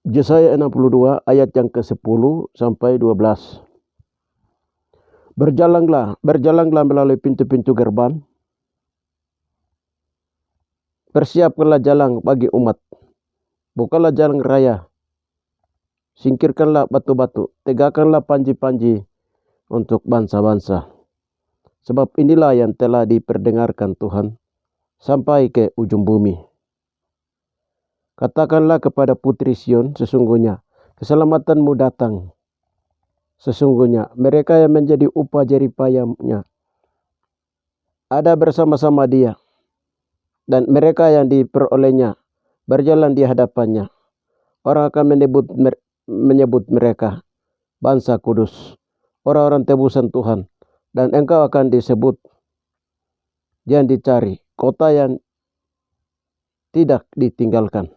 Yesaya 62 ayat yang ke-10 sampai 12. Berjalanlah melalui pintu-pintu gerbang. Persiapkanlah jalan bagi umat. Bukalah jalan raya. Singkirkanlah batu-batu. Tegakkanlah panji-panji untuk bangsa-bangsa. Sebab inilah yang telah diperdengarkan Tuhan sampai ke ujung bumi. Katakanlah kepada putri Sion, sesungguhnya keselamatanmu datang. Sesungguhnya mereka yang menjadi upah jeripayahnya ada bersama-sama dia, dan mereka yang diperolehnya berjalan di hadapannya. Orang akan menyebut mereka bangsa kudus, orang-orang tebusan Tuhan, dan engkau akan disebut yang dicari, kota yang tidak ditinggalkan.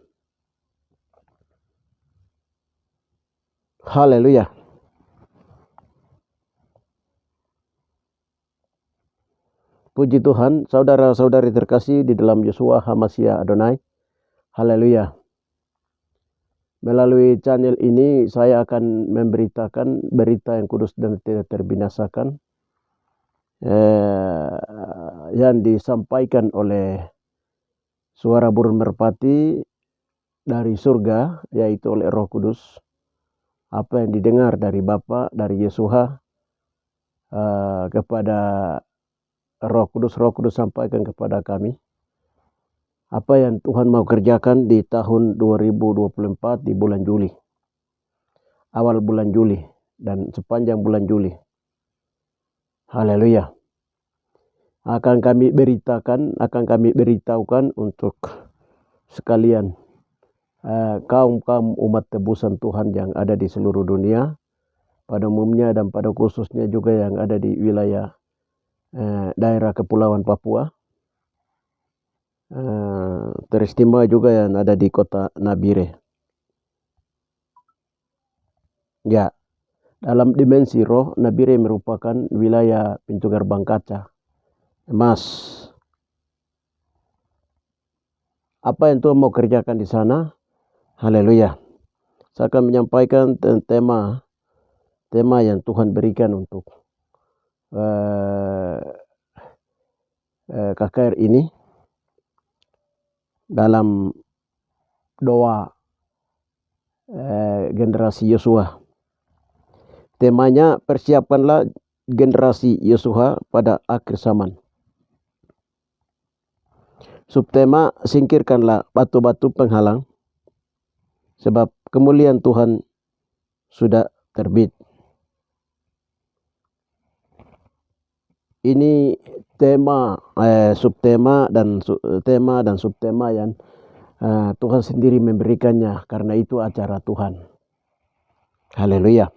Haleluya. Puji Tuhan, saudara-saudari terkasih di dalam Yeshua HaMashiach Adonai. Haleluya. Melalui channel ini saya akan memberitakan berita yang kudus dan tidak terbinasakan yang disampaikan oleh suara burung merpati dari surga, yaitu oleh Roh Kudus. Apa yang didengar dari Bapa, dari Yeshua kepada Roh Kudus sampaikan kepada kami. Apa yang Tuhan mau kerjakan di tahun 2024 di bulan Juli. Awal bulan Juli dan sepanjang bulan Juli. Haleluya. Akan kami beritahukan untuk sekalian kaum umat tebusan Tuhan yang ada di seluruh dunia, pada umumnya dan pada khususnya juga yang ada di wilayah daerah Kepulauan Papua, teristimewa juga yang ada di kota Nabire. Ya, dalam dimensi roh, Nabire merupakan wilayah pintu gerbang kaca emas. Apa yang Tuhan mau kerjakan di sana? Haleluya. Saya akan menyampaikan tema yang Tuhan berikan untuk KKR ini dalam doa generasi Yeshua. Temanya, persiapkanlah generasi Yeshua pada akhir zaman. Subtema, singkirkanlah batu-batu penghalang, sebab kemuliaan Tuhan sudah terbit. Ini tema, subtema dan tema dan subtema yang Tuhan sendiri memberikannya, karena itu acara Tuhan. Haleluya.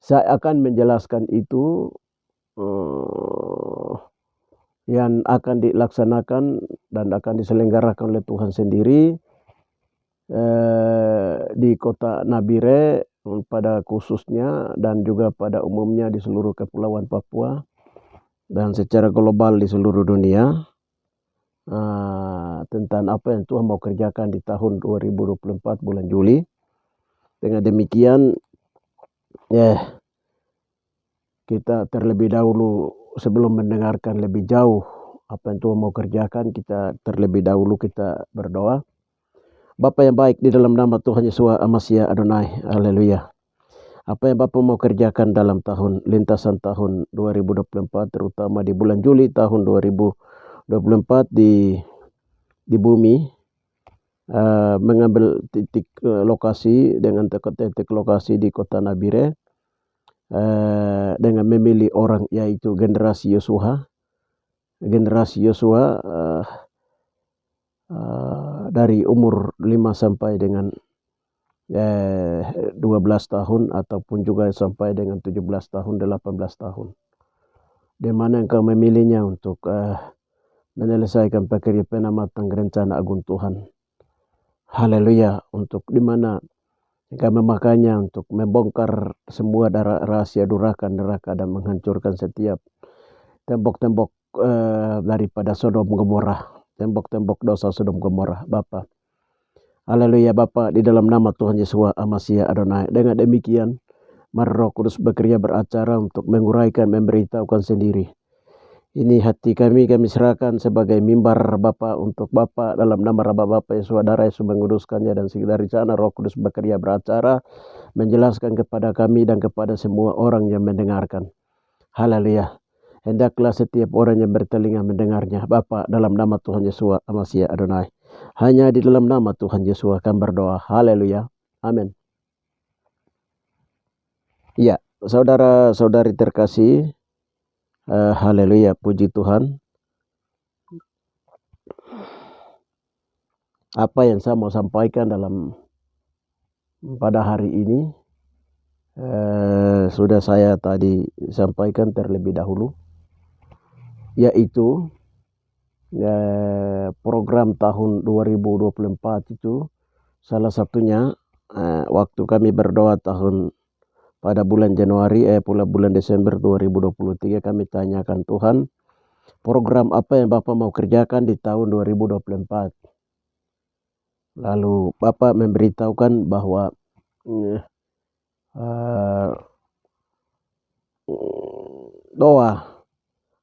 Saya akan menjelaskan itu yang akan dilaksanakan dan akan diselenggarakan oleh Tuhan sendiri di kota Nabire pada khususnya, dan juga pada umumnya di seluruh Kepulauan Papua dan secara global di seluruh dunia, tentang apa yang Tuhan mau kerjakan di tahun 2024 bulan Juli. Dengan demikian kita terlebih dahulu, sebelum mendengarkan lebih jauh apa yang Tuhan mau kerjakan, kita terlebih dahulu kita berdoa. Bapa yang baik, di dalam nama Tuhan Yeshua HaMashiach Adonai, haleluya. Apa yang Bapa mau kerjakan dalam lintasan tahun 2024, terutama di bulan Juli tahun 2024 di bumi, mengambil titik lokasi dengan titik lokasi di kota Nabire, dengan memilih orang, yaitu generasi Yeshua. Dari umur 5 sampai dengan 12 tahun, ataupun juga sampai dengan 17 tahun, 18 tahun. Di mana engkau memilihnya untuk menyelesaikan pekerjaan penamatan rencana agung Tuhan. Haleluya. Untuk di mana engkau memakainya untuk membongkar semua rahasia neraka dan menghancurkan setiap tembok-tembok daripada Sodom Gomora, tembok-tembok dosa Sodom Gomora. Bapa, Haleluya Bapa, di dalam nama Tuhan Yesus Amasia Adonai. Dengan demikian, mari Roh Kudus bekerja beracara untuk menguraikan, memberitahukan sendiri. Ini hati kami serahkan sebagai mimbar Bapa untuk Bapa dalam nama Raba Bapa Yesus Darah Yesus menguduskannya, dan dari sana Roh Kudus bekerja beracara menjelaskan kepada kami dan kepada semua orang yang mendengarkan. Haleluya. Hendaklah setiap orang yang bertelinga mendengarnya Bapa dalam nama Tuhan Yesus Amasia Adonai. Hanya di dalam nama Tuhan Yesus akan berdoa. Haleluya. Amin. Ya, saudara-saudari terkasih, haleluya, puji Tuhan. Apa yang saya mau sampaikan pada hari ini sudah saya tadi sampaikan terlebih dahulu, yaitu program tahun 2024 itu salah satunya waktu kami berdoa pada bulan Januari bulan Desember 2023, kami tanyakan Tuhan, program apa yang Bapak mau kerjakan di tahun 2024. Lalu Bapak memberitahukan bahwa doa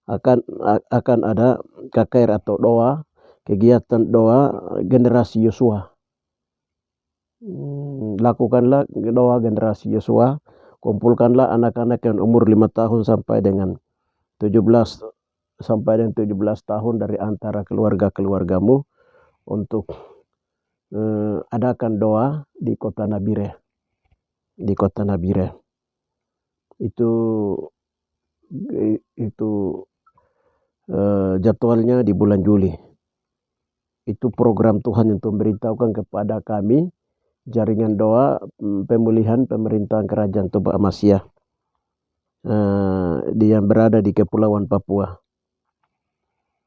akan ada KKR atau doa, kegiatan doa generasi Yosua. Lakukanlah doa generasi Yosua, kumpulkanlah anak-anak yang umur 5 tahun sampai dengan 17 tahun dari antara keluarga-keluargamu untuk adakan doa di kota Nabire. Itu jadwalnya di bulan Juli. Itu program Tuhan untuk memberitahukan kepada kami jaringan doa pemulihan pemerintahan kerajaan Toba Amasia yang berada di Kepulauan Papua.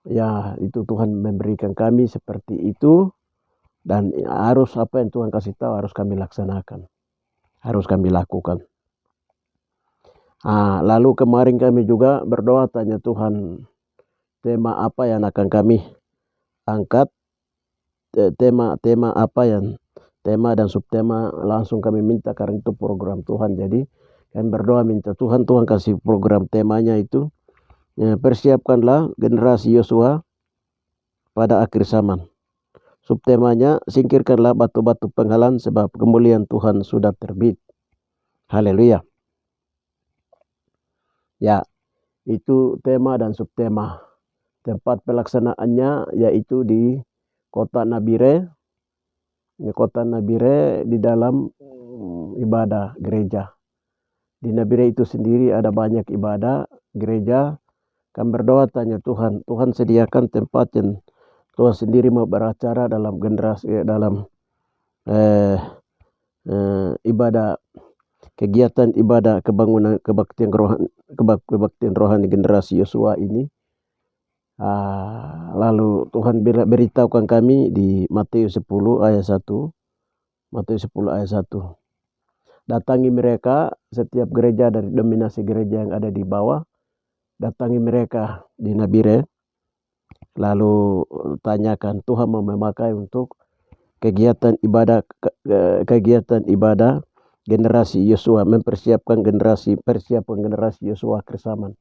Ya, itu Tuhan memberikan kami seperti itu, dan harus apa yang Tuhan kasih tahu harus kami laksanakan, harus kami lakukan. Lalu kemarin kami juga berdoa tanya Tuhan, tema apa yang akan kami angkat, tema dan subtema langsung kami minta, karena itu program Tuhan. Jadi kami berdoa minta Tuhan kasih program temanya itu, persiapkanlah generasi Yosua pada akhir zaman. Subtemanya, singkirkanlah batu-batu penghalang sebab kemuliaan Tuhan sudah terbit. Haleluya. Ya, itu tema dan subtema. Tempat pelaksanaannya yaitu di kota Nabire. Di kota Nabire di dalam ibadah gereja. Di Nabire itu sendiri ada banyak ibadah gereja. Kami berdoa tanya Tuhan sediakan tempat yang Tuhan sendiri mau beracara dalam generasi, dalam ibadah, kegiatan ibadah kebangunan kebaktian rohani generasi Yosua ini. Lalu Tuhan beritahukan kami di Matius 10 ayat 1. Matius 10 ayat 1. Datangi mereka, setiap gereja dari dominasi gereja yang ada di bawah, datangi mereka di Nabire. Lalu tanyakan, Tuhan mau memakai untuk kegiatan ibadah generasi Yosua, persiapkan generasi Yosua akhir zaman.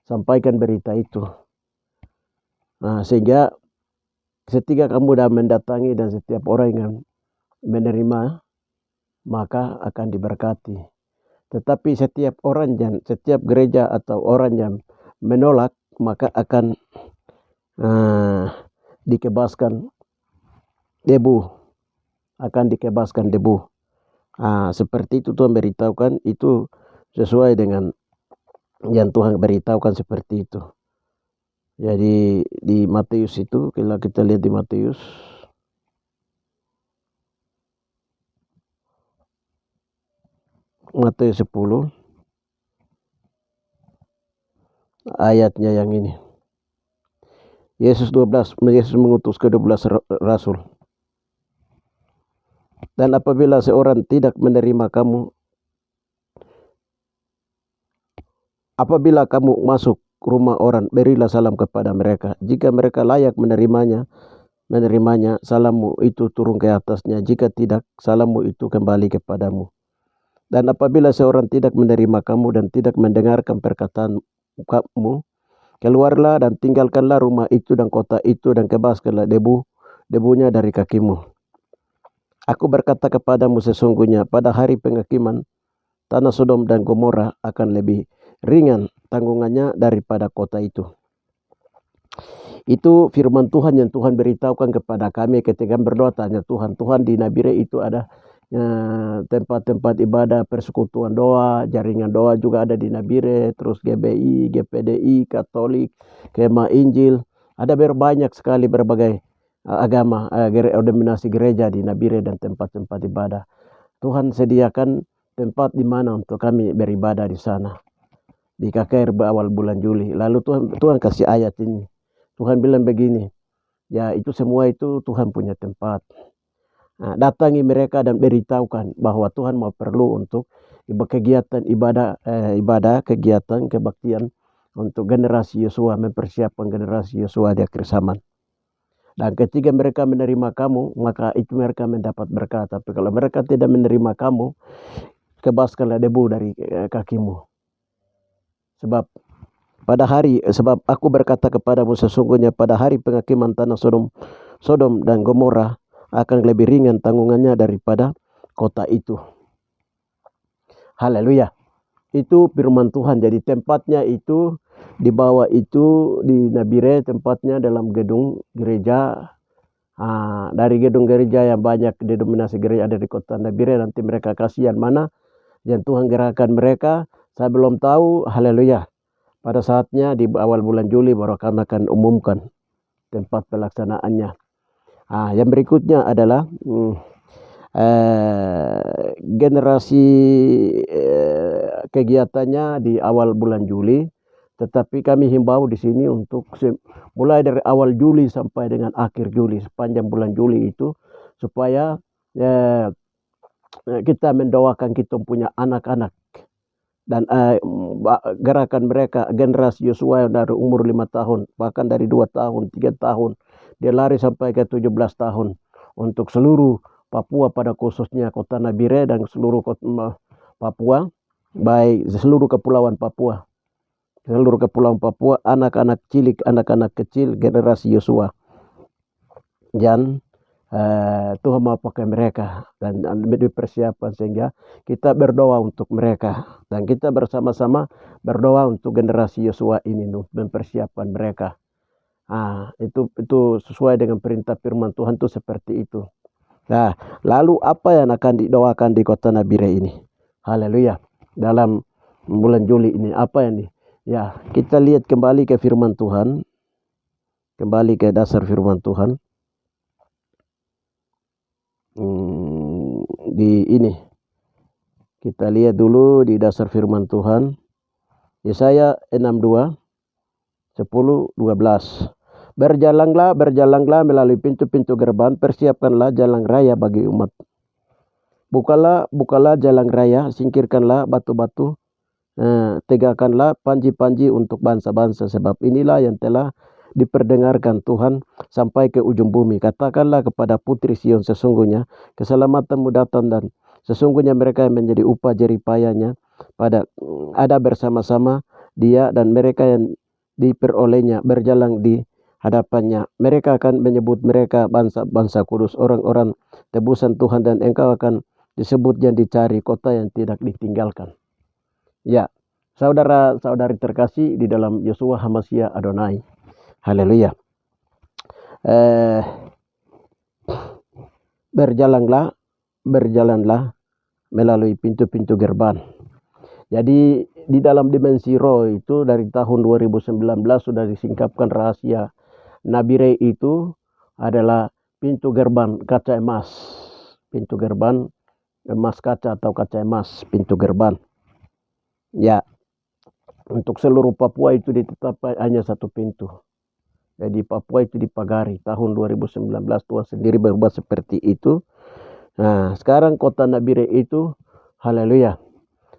Sampaikan berita itu. Sehingga ketika kamu dah mendatangi dan setiap orang yang menerima, maka akan diberkati. Tetapi setiap gereja atau orang yang menolak, maka akan dikebaskan debu. Seperti itu Tuhan beritahukan, itu sesuai dengan yang Tuhan beritahukan seperti itu. Jadi di Matius itu, kalau kita lihat di Matius Matius 10 ayatnya yang ini. Yesus mengutus ke-12 rasul. Dan apabila seorang tidak menerima kamu, apabila kamu masuk rumah orang, berilah salam kepada mereka. Jika mereka layak menerimanya, menerimanya, salammu itu turun ke atasnya. Jika tidak, salammu itu kembali kepadamu. Dan apabila seorang tidak menerima kamu dan tidak mendengarkan perkataan kamu, keluarlah dan tinggalkanlah rumah itu dan kota itu dan kebaskanlah debunya dari kakimu. Aku berkata kepadamu, sesungguhnya pada hari penghakiman tanah Sodom dan Gomora akan lebih ringan tanggungannya daripada kota itu. Itu firman Tuhan yang Tuhan beritahukan kepada kami ketika berdoa. Tanya Tuhan, di Nabire itu ada tempat-tempat ibadah, persekutuan doa, jaringan doa juga ada di Nabire, terus GBI, GPDI, Katolik, Kemah Injil, ada berbanyak sekali berbagai agama, denominasi gereja di Nabire dan tempat-tempat ibadah. Tuhan sediakan tempat di mana untuk kami beribadah di sana di KKR awal bulan Juli. Lalu Tuhan kasih ayat ini. Tuhan bilang begini, ya itu semua itu Tuhan punya tempat. Nah, datangi mereka dan beritahukan bahwa Tuhan mau perlu untuk kegiatan ibadah, kegiatan kebaktian untuk generasi Yosua, mempersiapkan generasi Yosua di akhir zaman. Dan ketika mereka menerima kamu, maka itu mereka mendapat berkat. Tapi kalau mereka tidak menerima kamu, kebaskanlah debu dari kakimu. Sebab aku berkata kepadamu, sesungguhnya pada hari penghakiman tanah Sodom dan Gomora akan lebih ringan tanggungannya daripada kota itu. Haleluya. Itu firman Tuhan. Jadi tempatnya itu di bawah itu di Nabire, tempatnya dalam gedung gereja. Dari gedung gereja yang banyak denominasi gereja ada di kota Nabire, nanti mereka kasih yang mana yang Tuhan gerakkan mereka. Saya belum tahu. Haleluya. Pada saatnya di awal bulan Juli baru kami akan umumkan tempat pelaksanaannya. Yang berikutnya adalah generasi kegiatannya di awal bulan Juli. Tetapi kami himbau di sini untuk mulai dari awal Juli sampai dengan akhir Juli, sepanjang bulan Juli itu, supaya kita mendoakan kita punya anak-anak dan gerakan mereka, generasi Yosua dari umur 5 tahun, bahkan dari 2 tahun, 3 tahun, dia lari sampai ke 17 tahun untuk seluruh Papua, pada khususnya kota Nabire dan seluruh Papua, baik seluruh kepulauan Papua, anak-anak kecil generasi Yosua. Dan Tuhan mau pakai mereka dan dipersiapkan sehingga kita berdoa untuk mereka dan kita bersama-sama berdoa untuk generasi Yosua ini mempersiapkan mereka. Itu sesuai dengan perintah firman Tuhan itu seperti itu. Nah, lalu apa yang akan didoakan di kota Nabire ini? Haleluya. Dalam bulan Juli ini apa yang ya, kita lihat kembali ke firman Tuhan. Kembali ke dasar firman Tuhan. Di ini kita lihat dulu di dasar firman Tuhan, Yesaya 62 10 12. Berjalanlah melalui pintu-pintu gerbang, persiapkanlah jalan raya bagi umat. Bukalah jalan raya, singkirkanlah batu-batu, tegakkanlah panji-panji untuk bangsa-bangsa, sebab inilah yang telah diperdengarkan Tuhan sampai ke ujung bumi. Katakanlah kepada putri Sion, sesungguhnya keselamatanmu datang dan sesungguhnya mereka yang menjadi upah jeripayanya ada bersama-sama dia dan mereka yang diperolehnya berjalan di hadapannya. Mereka akan menyebut mereka bangsa kudus, orang-orang tebusan Tuhan, dan engkau akan disebut yang dicari, kota yang tidak ditinggalkan. Ya, saudara-saudari terkasih di dalam Yosua HaMashiach Adonai. Haleluya. Berjalanlah melalui pintu-pintu gerbang. Jadi di dalam dimensi roh itu dari tahun 2019 sudah disingkapkan rahasia Nabire itu adalah pintu gerbang kaca emas. Pintu gerbang emas kaca atau kaca emas, pintu gerbang. Ya, untuk seluruh Papua itu ditetapkan hanya satu pintu. Jadi Papua itu dipagari. Tahun 2019 Tuhan sendiri berbuat seperti itu. Nah, sekarang kota Nabire itu, haleluya,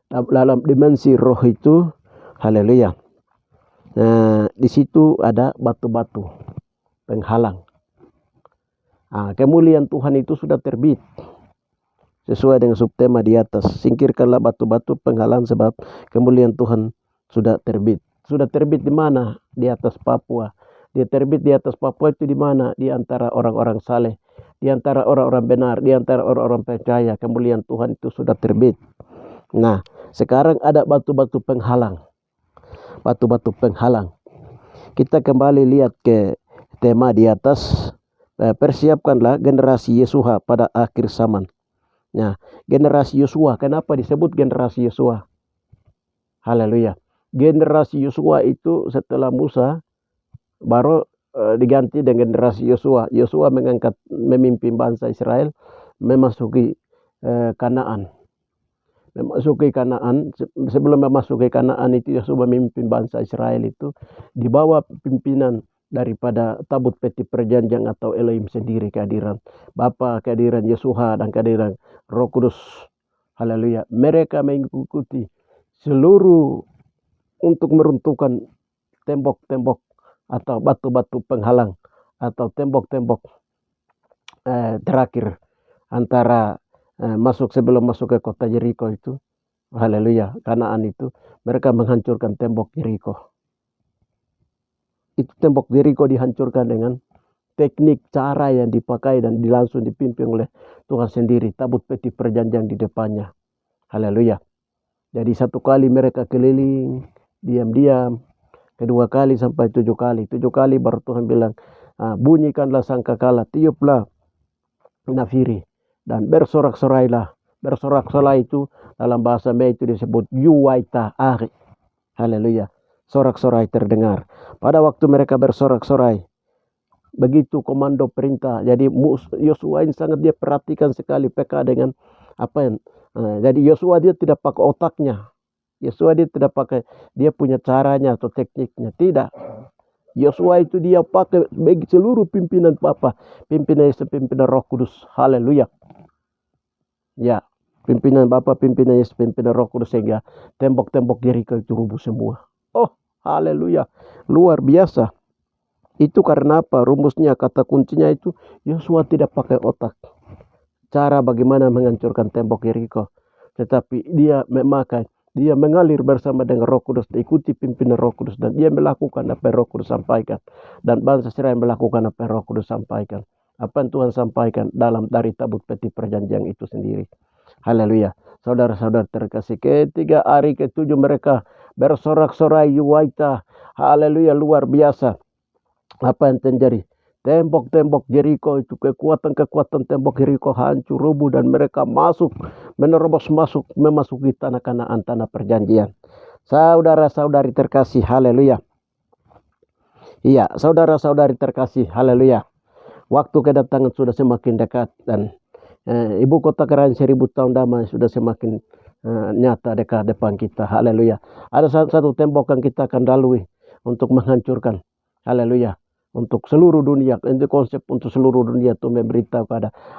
dalam dimensi roh itu, haleluya. Nah, di situ ada batu-batu penghalang. Kemuliaan Tuhan itu sudah terbit. Sesuai dengan subtema di atas, singkirkanlah batu-batu penghalang sebab kemuliaan Tuhan sudah terbit. Sudah terbit di mana? Di atas Papua. Dia terbit di atas Papua itu di mana? Di antara orang-orang saleh, di antara orang-orang benar, di antara orang-orang percaya. Kemuliaan Tuhan itu sudah terbit. Nah, sekarang ada batu-batu penghalang. Batu-batu penghalang. Kita kembali lihat ke tema di atas. Persiapkanlah generasi Yeshua pada akhir zaman. Nah, generasi Yosua, kenapa disebut generasi Yosua? Haleluya. Generasi Yosua itu setelah Musa baru diganti dengan generasi Yosua. Yosua memimpin bangsa Israel memasuki Kanaan. Memasuki Kanaan, sebelum memasuki Kanaan itu Yosua memimpin bangsa Israel itu di bawah pimpinan daripada tabut peti perjanjian atau Elohim sendiri, kehadiran Bapa, kehadiran Yeshua dan kehadiran Roh Kudus. Haleluya. Mereka mengikuti seluruh untuk meruntuhkan tembok-tembok atau batu-batu penghalang atau tembok-tembok terakhir antara sebelum masuk ke kota Jericho itu. Haleluya. Kanaan itu mereka menghancurkan tembok Jericho. Itu tembok Jericho dihancurkan dengan teknik cara yang dipakai dan langsung dipimpin oleh Tuhan sendiri. Tabut peti perjanjian di depannya. Haleluya. Jadi satu kali mereka keliling, diam-diam. Kedua kali sampai 7 kali. 7 kali baru Tuhan bilang, bunyikanlah sangkakala, tiuplah nafiri, dan bersorak-sorailah. Bersorak-sorai itu dalam bahasa Melayu itu disebut yuwaita ari. Haleluya. Sorak-sorai terdengar. Pada waktu mereka bersorak-sorai, begitu komando perintah. Jadi Yosua ini sangat dia perhatikan sekali PK dengan apa yang. Jadi Yosua dia tidak pakai otaknya. Yosua dia tidak pakai dia punya caranya atau tekniknya. Tidak. Yosua itu dia pakai bagi seluruh pimpinan pimpinan Yesus, pimpinan Roh Kudus. Haleluya. Ya, pimpinan Bapa, pimpinan Yesus, pimpinan Roh Kudus, sehingga tembok-tembok Jericho itu rubuh semua. Oh, haleluya. Luar biasa. Itu karena apa? Rumusnya, kata kuncinya itu Yosua tidak pakai otak. Cara bagaimana menghancurkan tembok Jericho. Tetapi dia mengalir bersama dengan Roh Kudus, diikuti pimpinan Roh Kudus, dan dia melakukan apa yang Roh Kudus sampaikan. Dan bangsa Israel melakukan apa yang Roh Kudus sampaikan. Apa yang Tuhan sampaikan dari tabut peti perjanjian itu sendiri. Haleluya. Saudara-saudara terkasih, ketiga hari ke-7 mereka bersorak-sorai yuwaita. Haleluya, luar biasa. Apa yang terjadi? Tembok-tembok Jericho itu, kekuatan-kekuatan tembok Jericho hancur, rubuh, dan mereka menerobos masuk, memasuki tanah Kanaan, tanah perjanjian. Saudara-saudari terkasih, haleluya. Iya, saudara-saudari terkasih, haleluya. Waktu kedatangan sudah semakin dekat, dan ibu kota kerajaan 1000 tahun damai sudah semakin nyata depan kita. Haleluya. Ada satu tembok yang kita akan lalui untuk menghancurkan. Haleluya. Untuk seluruh dunia. Ini konsep untuk seluruh dunia itu memberitahu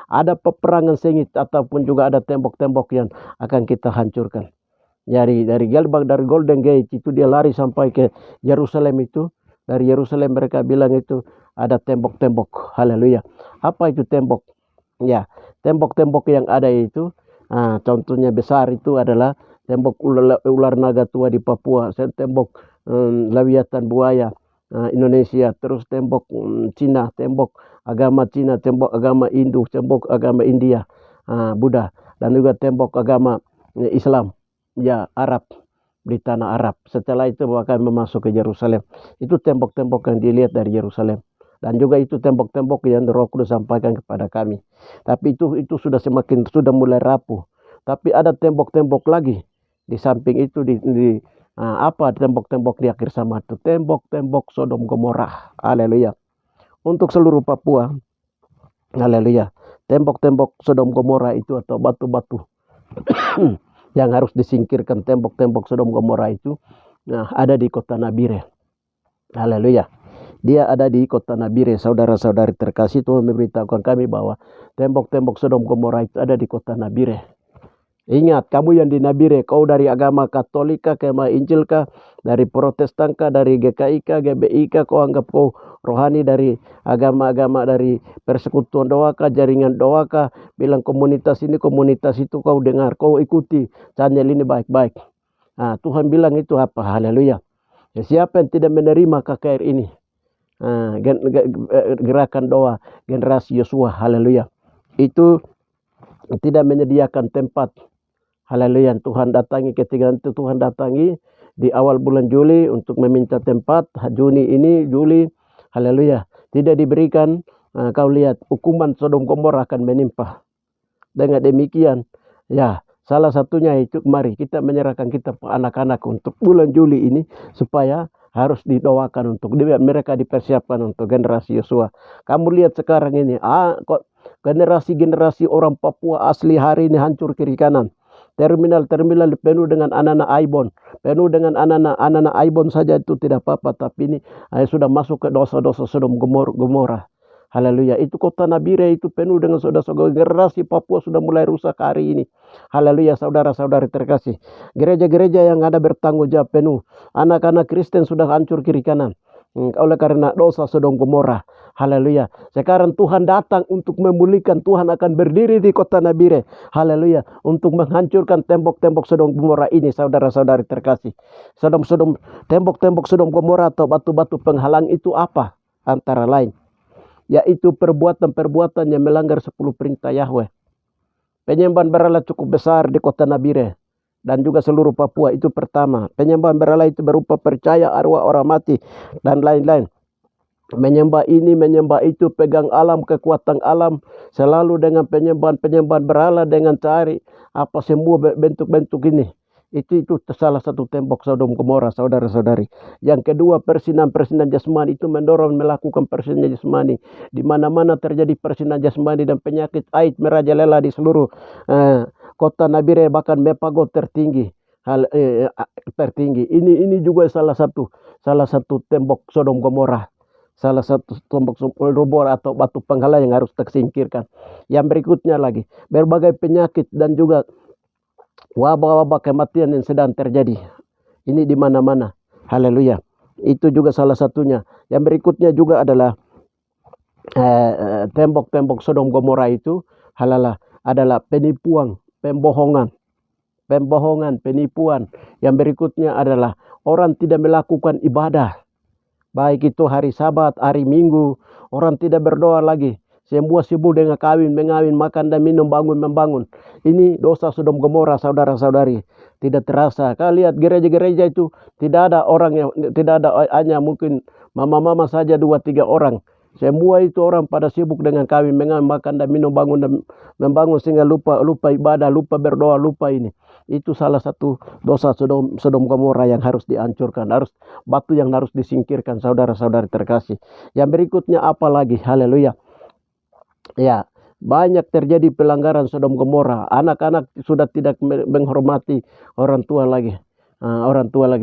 ada peperangan sengit ataupun juga ada tembok-tembok yang akan kita hancurkan. Dari Golden Gate itu dia lari sampai ke Yerusalem itu. Dari Yerusalem mereka bilang itu ada tembok-tembok. Haleluya. Apa itu tembok? Ya, tembok-tembok yang ada itu, contohnya besar itu adalah tembok ular naga tua di Papua, tembok Lewiatan buaya Indonesia, terus tembok Cina, tembok agama Cina, tembok agama Hindu, tembok agama India, Buddha, dan juga tembok agama Islam, ya Arab, di tanah Arab. Setelah itu akan memasuki Yerusalem. Itu tembok-tembok yang dilihat dari Yerusalem. Dan juga itu tembok-tembok yang Roh Kudus sampaikan kepada kami. Tapi itu sudah mulai rapuh. Tapi ada tembok-tembok lagi di samping itu, apa tembok-tembok di akhir zaman itu? Tembok-tembok Sodom Gomora. Haleluya. Untuk seluruh Papua. Haleluya. Tembok-tembok Sodom Gomora itu atau batu-batu yang harus disingkirkan, tembok-tembok Sodom Gomora itu ada di kota Nabire. Haleluya. Dia ada di kota Nabire. Saudara-saudari terkasih, Tuhan memberitahukan kami bahwa tembok-tembok Sodom Gomora itu ada di kota Nabire. Ingat, kamu yang di Nabire, kau dari agama Katolika, agama Injil kah, dari Protestan kah, dari GKI kah, GBI kah, kau anggap kau rohani dari agama-agama dari persekutuan doa kah, jaringan doa kah, bilang komunitas ini, komunitas itu, kau dengar, kau ikuti channel ini baik-baik. Nah, Tuhan bilang itu apa? Haleluya. Ya, siapa yang tidak menerima KKR ini? Gerakan doa generasi Yosua, haleluya. Itu tidak menyediakan tempat. Haleluya, Tuhan datangi ketika itu Tuhan datangi di awal bulan Juli untuk meminta tempat. Juni ini, Juli, haleluya, tidak diberikan. Kau lihat hukuman Sodom Gomora akan menimpa. Dengan demikian, ya salah satunya itu mari kita menyerahkan kita anak-anak untuk bulan Juli ini supaya harus didoakan untuk mereka dipersiapkan untuk generasi Yosua. Kamu lihat sekarang ini, kok generasi-generasi orang Papua asli hari ini hancur kiri kanan. Terminal penuh dengan anak-anak Aibon. Penuh dengan anak-anak Aibon saja itu tidak apa-apa. Tapi ini sudah masuk ke dosa-dosa Sodom Gomora. Haleluya. Itu kota Nabire itu penuh dengan saudara-saudara. Generasi Papua sudah mulai rusak hari ini. Haleluya, saudara-saudari terkasih. Gereja-gereja yang ada bertanggung jawab penuh. Anak-anak Kristen sudah hancur kiri kanan. Oleh karena dosa Sodom Gomora. Haleluya. Sekarang Tuhan datang untuk memulihkan. Tuhan akan berdiri di kota Nabire. Haleluya. Untuk menghancurkan tembok-tembok Sodom Gomora ini, saudara-saudari terkasih. Tembok-tembok Sodom Gomora atau batu-batu penghalang itu apa? Antara lain, yaitu perbuatan-perbuatan yang melanggar 10 perintah Yahweh. Penyembahan berhala cukup besar di kota Nabire dan juga seluruh Papua. Itu pertama. Penyembahan berhala itu berupa percaya arwah orang mati dan lain-lain. Menyembah ini, menyembah itu, pegang alam, kekuatan alam, selalu dengan penyembahan berhala, dengan cari apa semua bentuk-bentuk ini. Itu salah satu tembok Sodom Gomora, saudara-saudari. Yang kedua, persinan jasmani, itu mendorong melakukan persinan jasmani. Di mana-mana terjadi persinan jasmani dan penyakit AIDS merajalela di seluruh kota Nabire, bahkan Mepago tertinggi. Tertinggi. Ini juga salah satu tembok Sodom Gomora. Salah satu tembok rubor atau batu penghalang yang harus tersingkirkan. Yang berikutnya lagi, berbagai penyakit dan juga wabah-wabah kematian yang sedang terjadi. Ini di mana-mana. Haleluya. Itu juga salah satunya. Yang berikutnya juga adalah tembok-tembok Sodom Gomora itu adalah penipuan, pembohongan, penipuan. Yang berikutnya adalah orang tidak melakukan ibadah. Baik itu hari Sabat, hari Minggu, orang tidak berdoa lagi. Semua sibuk dengan kawin, mengawin, makan dan minum, membangun. Ini dosa Sodom Gomora, saudara-saudari. Tidak terasa. Kalian lihat gereja-gereja itu tidak ada orang yang tidak ada, hanya mungkin mama-mama saja 2-3 orang. Semua itu orang pada sibuk dengan kawin, mengawin, makan dan minum, membangun sehingga lupa ibadah, lupa berdoa, lupa ini. Itu salah satu dosa Sodom Gomora yang harus dihancurkan, batu yang harus disingkirkan, saudara-saudari terkasih. Yang berikutnya apa lagi? Haleluya. Ya, banyak terjadi pelanggaran Sodom Gomora. Anak-anak sudah tidak menghormati orang tua lagi.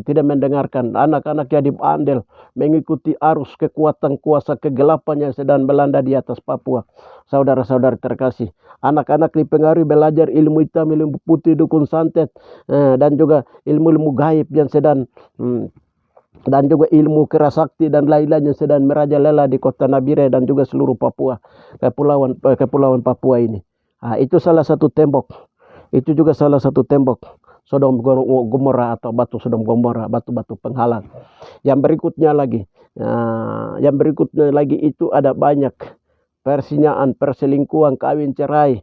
Tidak mendengarkan. Anak-anak jadi andel mengikuti arus kekuatan kuasa kegelapan yang sedang melanda di atas Papua. Saudara-saudari terkasih, anak-anak dipengaruhi belajar ilmu hitam, ilmu putih, dukun santet, dan juga ilmu-ilmu gaib yang sedang dan juga ilmu kerasakti dan lain-lain yang sedang merajalela di kota Nabire dan juga seluruh Papua, kepulauan Papua ini. Itu salah satu tembok. Itu juga salah satu tembok Sodom Gomora atau batu Sodom Gomora, batu-batu penghalang. Yang berikutnya lagi itu ada banyak persinaan, perselingkuhan, kawin cerai.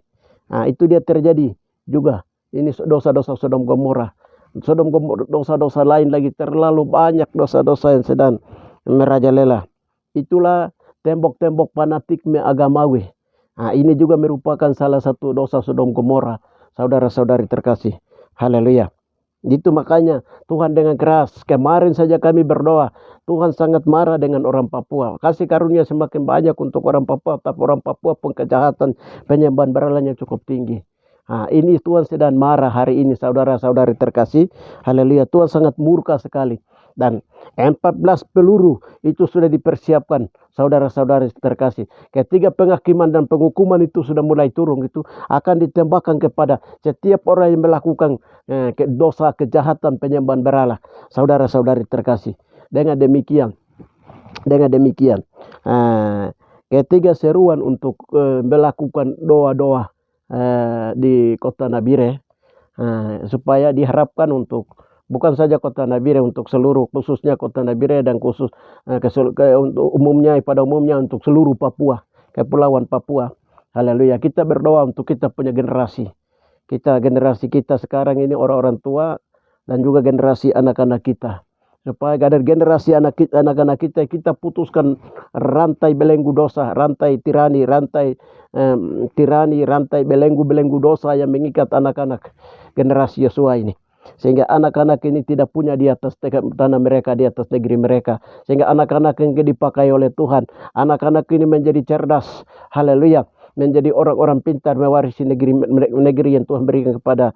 Itu dia terjadi juga. Ini dosa-dosa Sodom Gomora. Dosa-dosa lain lagi, terlalu banyak dosa-dosa yang sedang merajalela. Itulah tembok-tembok fanatikme agamawi. Ini juga merupakan salah satu dosa Sodom Gomora, saudara-saudari terkasih. Haleluya. Itu makanya Tuhan dengan keras, kemarin saja kami berdoa, Tuhan sangat marah dengan orang Papua. Kasih karunia semakin banyak untuk orang Papua, tapi orang Papua pun kejahatan penyembahan berhalanya cukup tinggi. Ini Tuhan sedang marah hari ini, saudara-saudari terkasih. Haleluya. Tuhan sangat murka sekali. Dan 14 peluru itu sudah dipersiapkan, saudara-saudara terkasih. Ketika penghakiman dan penghukuman itu sudah mulai turun, itu akan ditembakkan kepada setiap orang yang melakukan dosa, kejahatan, penyembahan berhala, saudara-saudari terkasih. Dengan demikian, ketika seruan untuk melakukan doa-doa di kota Nabire, supaya diharapkan untuk bukan saja kota Nabire, untuk seluruh, khususnya kota Nabire dan khusus untuk umumnya, pada umumnya untuk seluruh Papua, Kepulauan Papua. Haleluya. Kita berdoa untuk kita punya generasi kita sekarang ini, orang-orang tua dan juga generasi anak-anak kita, supaya dari generasi anak-anak kita putuskan rantai belenggu dosa, rantai tirani, rantai belenggu dosa yang mengikat anak-anak generasi Yosua ini, sehingga anak-anak ini tidak punya di atas tanah mereka, di atas negeri mereka, sehingga anak-anak yang dipakai oleh Tuhan, anak-anak ini menjadi cerdas, haleluya, menjadi orang-orang pintar, mewarisi negeri yang Tuhan berikan kepada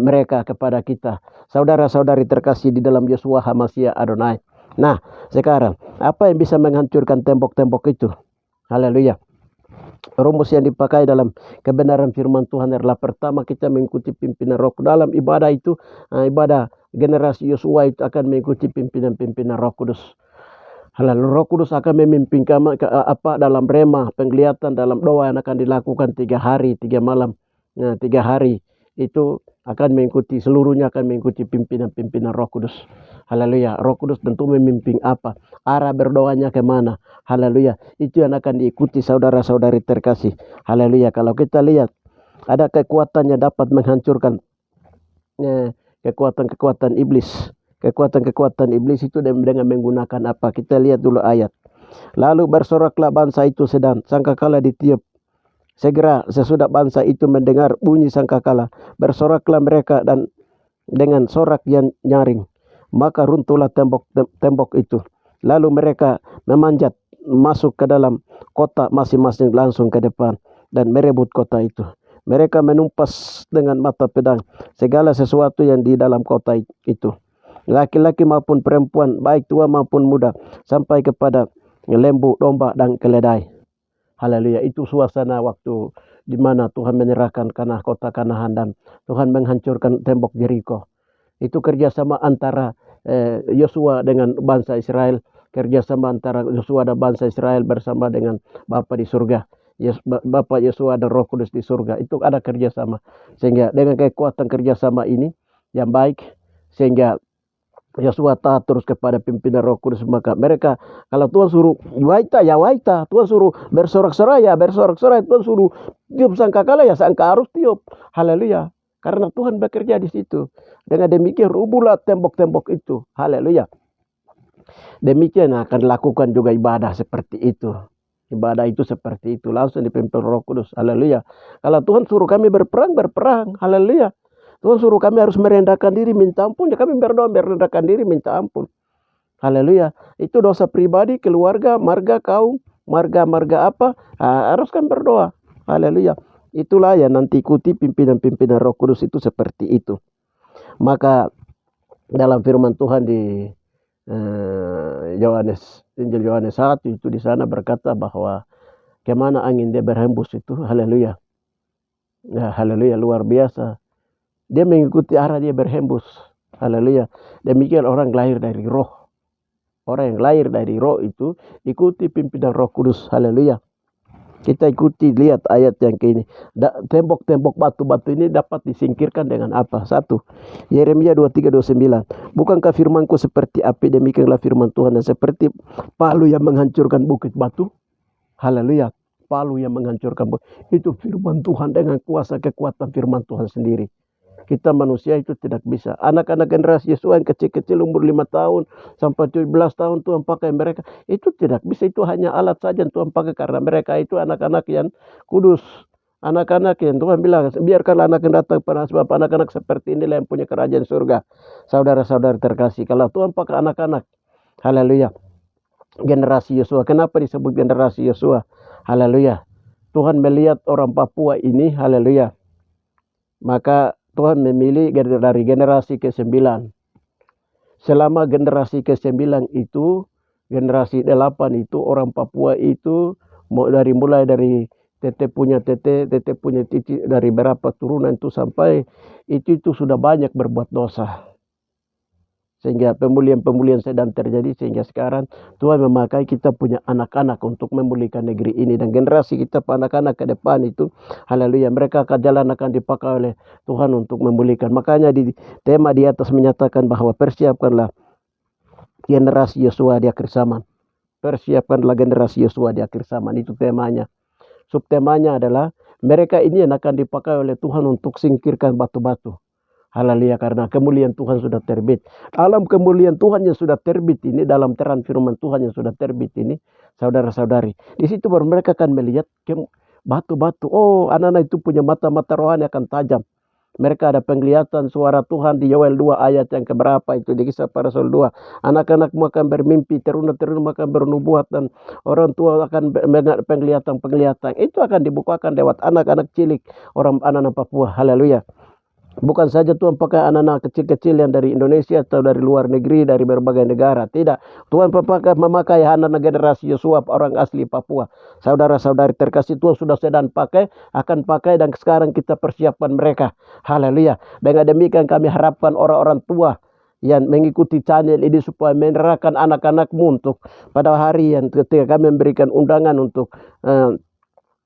mereka, kepada kita, saudara-saudari terkasih di dalam Yeshua HaMashiach Adonai. Nah, sekarang apa yang bisa menghancurkan tembok-tembok itu? Haleluya. Rumus yang dipakai dalam kebenaran firman Tuhan adalah, pertama, kita mengikuti pimpinan Roh dalam ibadah itu. Ibadah generasi Yosua itu akan mengikuti pimpinan Roh Kudus. Lalu Roh Kudus akan memimpin dalam rema, penglihatan, dalam doa yang akan dilakukan 3 hari 3 malam. 3 hari itu akan mengikuti, seluruhnya akan mengikuti pimpinan Roh Kudus. Haleluya. Roh Kudus tentu memimpin apa? Arah berdoanya kemana? Haleluya. Itu yang akan diikuti, saudara-saudari terkasih. Haleluya. Kalau kita lihat ada kekuatan yang dapat menghancurkan kekuatan iblis. Kekuatan iblis itu dengan menggunakan apa? Kita lihat dulu ayat. Lalu bersoraklah bangsa itu sedang sangkakala ditiup. Segera sesudah bangsa itu mendengar bunyi sangkakala, bersoraklah mereka dan dengan sorak yang nyaring. Maka runtuhlah tembok itu. Lalu mereka memanjat masuk ke dalam kota masing-masing, langsung ke depan dan merebut kota itu. Mereka menumpas dengan mata pedang segala sesuatu yang di dalam kota itu, laki-laki maupun perempuan, baik tua maupun muda, sampai kepada lembu, domba, dan keledai. Haleluya. Itu suasana waktu di mana Tuhan menyerahkan kota Kanaan dan Tuhan menghancurkan tembok Jeriko. Itu kerjasama antara Yosua dengan bangsa Israel, kerjasama antara Yosua dan bangsa Israel bersama dengan Bapa di surga, Bapa Yosua dan Roh Kudus di surga. Itu ada kerjasama, sehingga dengan kekuatan kerjasama ini yang baik, sehingga Yosua taat terus kepada pimpinan Roh Kudus. Maka mereka, kalau Tuhan suruh waita, ya waita. Tuhan suruh bersorak-sorai, ya bersorak-sorai. Tuhan suruh tiup sangkakala, ya sangka harus tiup. Haleluya. Karena Tuhan bekerja di situ. Dengan demikian rubuhlah tembok-tembok itu. Haleluya. Demikian akan dilakukan juga ibadah seperti itu. Ibadah itu seperti itu, langsung dipimpin Roh Kudus. Haleluya. Kalau Tuhan suruh kami berperang. Haleluya. Tuhan suruh kami harus merendahkan diri, minta ampun, ya kami berdoa merendahkan diri, minta ampun. Haleluya. Itu dosa pribadi, keluarga, marga, kaum, marga apa, harus kan berdoa. Haleluya. Itulah yang nanti ikuti pimpinan-pimpinan Roh Kudus itu seperti itu. Maka dalam firman Tuhan di Injil Yohanes 1 itu, di sana berkata bahwa kemana angin dia berhembus itu, haleluya. Ya, haleluya, luar biasa. Dia mengikuti arah dia berhembus. Haleluya. Demikian orang lahir dari roh. Orang yang lahir dari roh itu ikuti pimpinan Roh Kudus. Haleluya. Kita ikuti, lihat ayat yang ke ini. Tembok-tembok batu-batu ini dapat disingkirkan dengan apa? 1. Yeremia 23:29. Bukankah firmanku seperti api, demikianlah firman Tuhan, dan seperti palu yang menghancurkan bukit batu. Haleluya. Palu yang menghancurkan bukit. Itu firman Tuhan dengan kuasa kekuatan firman Tuhan sendiri. Kita manusia itu tidak bisa. Anak-anak generasi Yesus yang kecil-kecil umur 5 tahun sampai 17 tahun Tuhan pakai mereka. Itu tidak bisa. Itu hanya alat saja yang Tuhan pakai, karena mereka itu anak-anak yang kudus. Anak-anak yang Tuhan bilang, biarkanlah anak yang datang kepada, sebab anak-anak seperti inilah yang punya kerajaan surga. Saudara-saudara terkasih, kalau Tuhan pakai anak-anak, haleluya, generasi Yosua. Kenapa disebut generasi Yosua? Haleluya. Tuhan melihat orang Papua ini, haleluya. Maka Tuhan memilih dari generasi ke-9. selama generasi ke-9 itu, generasi 8 itu orang Papua itu mulai dari tete punya tete punya cici, dari berapa turunan itu sampai itu sudah banyak berbuat dosa. Sehingga pemulihan-pemulihan sedang terjadi, sehingga sekarang Tuhan memakai kita punya anak-anak untuk memulihkan negeri ini. Dan generasi kita anak-anak ke depan itu, haleluya, mereka akan dipakai oleh Tuhan untuk memulihkan. Makanya di tema di atas menyatakan bahwa persiapkanlah generasi Yosua di akhir zaman. Persiapkanlah generasi Yosua di akhir zaman, itu temanya. Subtemanya adalah mereka ini yang akan dipakai oleh Tuhan untuk singkirkan batu-batu. Haleluya, karena kemuliaan Tuhan sudah terbit. Dalam kemuliaan Tuhan yang sudah terbit ini, dalam terang firman Tuhan yang sudah terbit ini, saudara-saudari, di situ baru mereka akan melihat batu-batu. Oh, anak-anak itu punya mata-mata rohani akan tajam. Mereka ada penglihatan suara Tuhan di Yoel 2 ayat yang keberapa itu, di Kisah Para Rasul 2. Anak-anakmu akan bermimpi, teruna-teruna akan bernubuat, dan orang tua akan penglihatan. Itu akan dibukakan lewat anak-anak cilik, orang anak-anak Papua. Haleluya. Bukan saja Tuhan pakai anak-anak kecil-kecil yang dari Indonesia atau dari luar negeri, dari berbagai negara. Tidak. Tuhan memakai anak-anak generasi Yosua, orang asli Papua. Saudara-saudari terkasih, Tuhan sudah sedang akan pakai, dan sekarang kita persiapkan mereka. Haleluya. Dengan demikian kami harapkan orang-orang tua yang mengikuti channel ini supaya menyerahkan anak-anakmu untuk pada hari yang ketika kami memberikan undangan untuk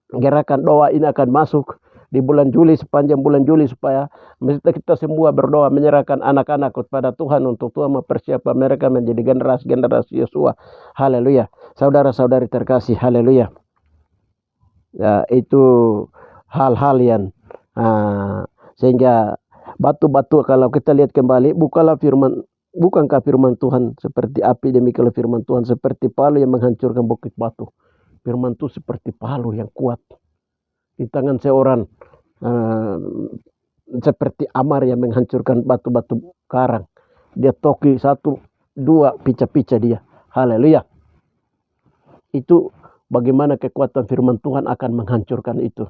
gerakan doa ini akan masuk di bulan Juli, sepanjang bulan Juli, supaya kita semua berdoa menyerahkan anak-anak kepada Tuhan untuk Tuhan mempersiapkan mereka menjadi generasi Yosua. Haleluya. Saudara-saudari terkasih, haleluya. Ya, itu hal-hal yang sehingga batu-batu, kalau kita lihat kembali, bukankah firman Tuhan seperti api, demikian firman Tuhan seperti palu yang menghancurkan bukit batu. Firman itu seperti palu yang kuat di tangan seorang, seperti amar yang menghancurkan batu-batu karang. Dia toki 1, 2, pica-pica dia. Haleluya. Itu bagaimana kekuatan firman Tuhan akan menghancurkan itu.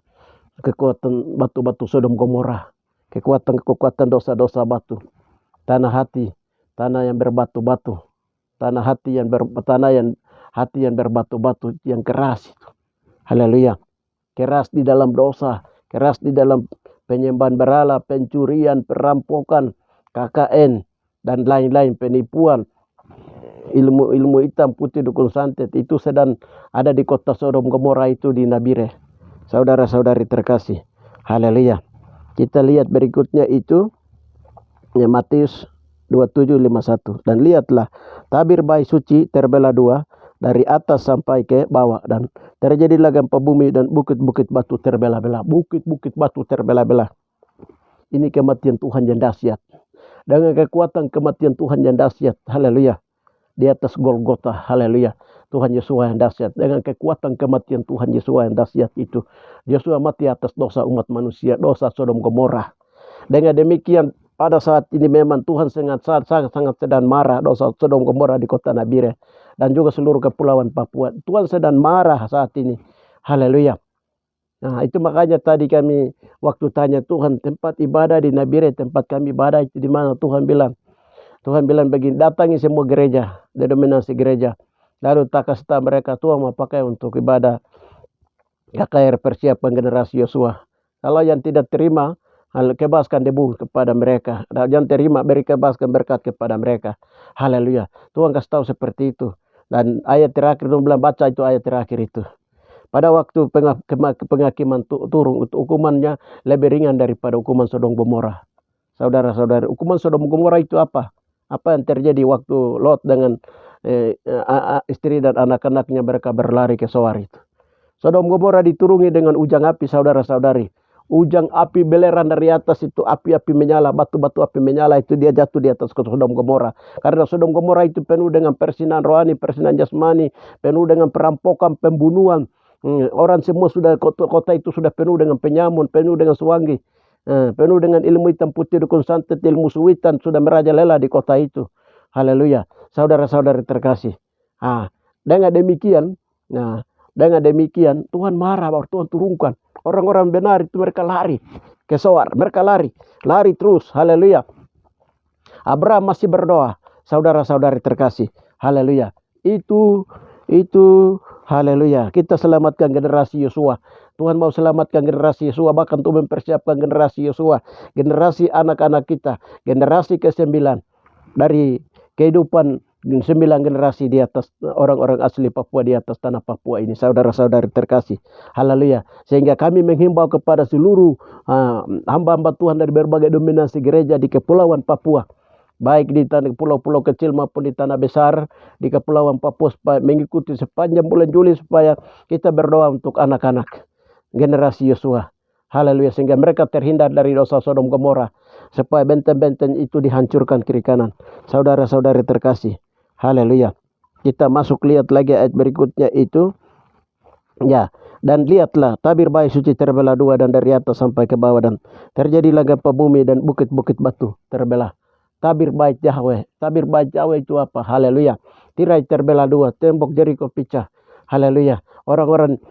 Kekuatan batu-batu Sodom Gomora. Kekuatan dosa-dosa batu. Tanah hati yang berbatu-batu. Tanah hati yang berbatu-batu, yang keras itu. Haleluya. Keras di dalam dosa, keras di dalam penyembahan berhala, pencurian, perampokan, KKN, dan lain-lain, penipuan, ilmu hitam, putih, dukun santet, itu sedang ada di kota Sodom Gomora itu, di Nabire. Saudara-saudari terkasih, haleluya. Kita lihat berikutnya itu, Matius 27:51. Dan lihatlah, tabir bayi suci terbelah 2, dari atas sampai ke bawah, dan terjadilah gempa bumi, dan bukit-bukit batu terbelah-belah. Bukit-bukit batu terbelah-belah. Ini kematian Tuhan yang dahsyat. Dengan kekuatan kematian Tuhan yang dahsyat, haleluya, di atas Golgota, haleluya, Tuhan Yesus yang dahsyat. Dengan kekuatan kematian Tuhan Yesus yang dahsyat itu, Yesus mati atas dosa umat manusia, dosa Sodom Gomora. Dengan demikian, pada saat ini memang Tuhan sangat sedang marah dosa Sodom Gomora di kota Nabire dan juga seluruh kepulauan Papua. Tuhan sedang marah saat ini. Haleluya. Nah, itu makanya tadi kami waktu tanya Tuhan, tempat ibadah di Nabire, tempat kami ibadah itu di mana? Tuhan bilang begini, datangi semua gereja, denominasi gereja. Lalu tak kasih tahu mereka, Tuhan mau pakai untuk ibadah KKR, persiapan generasi Yosua. Kalau yang tidak terima, kebaskan debu kepada mereka. Dan terima, beri kebaskan berkat kepada mereka. Haleluya. Tuhan kasih tahu seperti itu. Dan ayat terakhir, Tuhan bilang, baca itu ayat terakhir itu. Pada waktu penghakiman turun, hukumannya lebih ringan daripada hukuman Sodom Gomora. Saudara-saudara, hukuman Sodom Gomora itu apa? Apa yang terjadi waktu Lot dengan istri dan anak-anaknya, mereka berlari ke Soar itu. Sodom Gomora diturungi dengan ujang api, saudara-saudari. Ujang api belerang dari atas itu, api-api menyala, batu-batu api menyala, itu dia jatuh di atas kota Sodom Gomora. Karena Sodom Gomora itu penuh dengan persinan rohani, persinan jasmani, penuh dengan perampokan, pembunuhan. Orang semua sudah, kota itu sudah penuh dengan penyamun, penuh dengan suwangi, penuh dengan ilmu hitam putih, dukun santet, ilmu suwitan sudah merajalela di kota itu. Haleluya. Saudara-saudari terkasih. Dengan demikian, Tuhan marah, bahwa Tuhan turunkan. Orang-orang benar itu mereka lari ke Soar, mereka lari terus, haleluya. Abraham masih berdoa, saudara-saudari terkasih. Haleluya. Itu haleluya. Kita selamatkan generasi Yosua. Tuhan mau selamatkan generasi Yosua, bahkan Tuhan mempersiapkan generasi Yosua, generasi anak-anak kita, generasi ke-9 dari kehidupan 9 generasi di atas orang-orang asli Papua, di atas tanah Papua ini, saudara-saudari terkasih. Haleluya. Sehingga kami menghimbau kepada seluruh hamba-hamba Tuhan dari berbagai dominasi gereja di Kepulauan Papua, baik di tanah pulau-pulau kecil maupun di tanah besar di Kepulauan Papua, supaya mengikuti sepanjang bulan Juli, supaya kita berdoa untuk anak-anak generasi Yosua. Haleluya. Sehingga mereka terhindar dari dosa Sodom Gomora, supaya benteng-benteng itu dihancurkan kiri kanan. Saudara-saudari terkasih. Haleluya. Kita masuk lihat lagi ayat berikutnya itu. Ya, dan lihatlah tabir bayi suci terbelah 2 dan dari atas sampai ke bawah, dan terjadilah gempa bumi dan bukit-bukit batu terbelah. Tabir bait Yahweh. Tabir bait Yahweh itu apa? Haleluya. Tirai terbelah 2, tembok Jeriko pecah. Haleluya. Orang-orang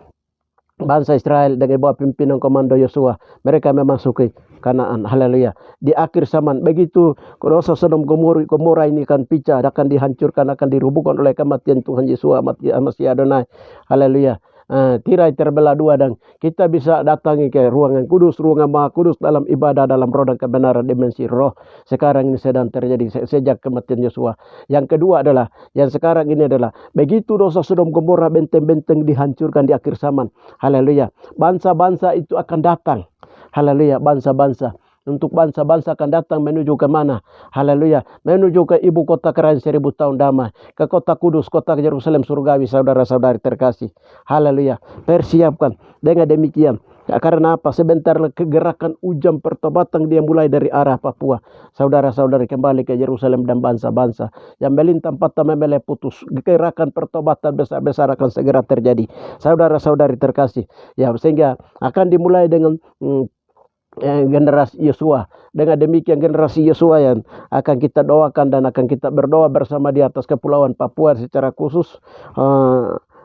bangsa Israel dengan bawah pimpinan komando Yosua, mereka memasuki Kanaan. Haleluya. Di akhir zaman begitu dosa Sodom Gomora ini akan pecah, akan dihancurkan, akan dirubuhkan oleh kematian Tuhan Yesus, Masih Adonai. Haleluya. Tirai terbelah 2 dan kita bisa datangi ke ruangan kudus, ruangan maha kudus dalam ibadah, dalam roh dan kebenaran dimensi roh. Sekarang ini sedang terjadi sejak kematian Yosua. Yang kedua adalah, yang sekarang ini adalah, begitu dosa Sodom Gomora, benteng-benteng dihancurkan di akhir zaman. Haleluya. Bangsa-bangsa itu akan datang. Haleluya. Bangsa-bangsa. Untuk bangsa-bangsa akan datang menuju ke mana? Haleluya. Menuju ke ibu kota kerajaan 1000 tahun damai. Ke kota kudus, kota Yerusalem surgawi, saudara-saudari terkasih. Haleluya. Persiapkan. Dengan demikian. Karena apa? Sebentar kegerakan ujam pertobatan dia mulai dari arah Papua. Saudara-saudari kembali ke Yerusalem dan bangsa-bangsa. Yang melintang patah memele putus. Gerakan pertobatan besar-besar akan segera terjadi. Saudara-saudari terkasih. Ya, sehingga akan dimulai dengan generasi Yosua. Dengan demikian generasi Yosua yang akan kita doakan dan akan kita berdoa bersama di atas Kepulauan Papua secara khusus,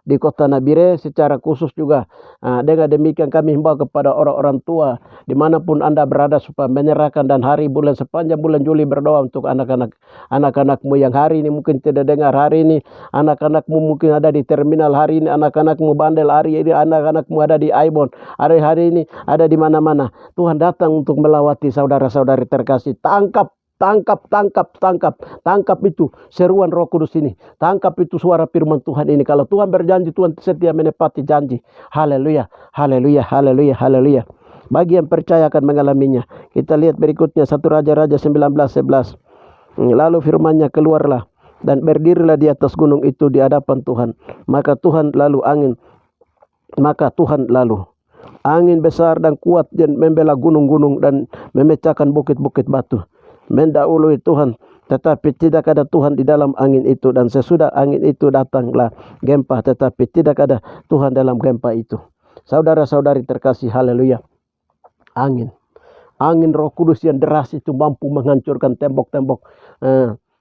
di kota Nabire secara khusus juga. Dengan demikian kami himbau kepada orang-orang tua dimanapun Anda berada, supaya menyerahkan dan hari bulan sepanjang bulan Juli berdoa untuk anak-anakmu yang hari ini mungkin tidak dengar, hari ini anak-anakmu mungkin ada di terminal, hari ini anak-anakmu bandel, hari ini anak-anakmu ada di Aibon, hari ini ada di mana-mana. Tuhan datang untuk melawati saudara-saudari terkasih. Tangkap itu seruan Roh Kudus ini. Tangkap itu suara firman Tuhan ini. Kalau Tuhan berjanji, Tuhan setia menepati janji. Haleluya, haleluya, haleluya, haleluya. Bagi yang percaya akan mengalaminya. Kita lihat berikutnya 1 Raja-Raja 19:11. Lalu firman-Nya, keluarlah dan berdirilah di atas gunung itu di hadapan Tuhan. Maka Tuhan lalu angin besar dan kuat dan membela gunung-gunung dan memecahkan bukit-bukit batu. Mendahului Tuhan, tetapi tidak ada Tuhan di dalam angin itu. Dan sesudah angin itu datanglah gempa, tetapi tidak ada Tuhan dalam gempa itu. Saudara-saudari terkasih, haleluya. Angin Roh Kudus yang deras itu mampu menghancurkan tembok-tembok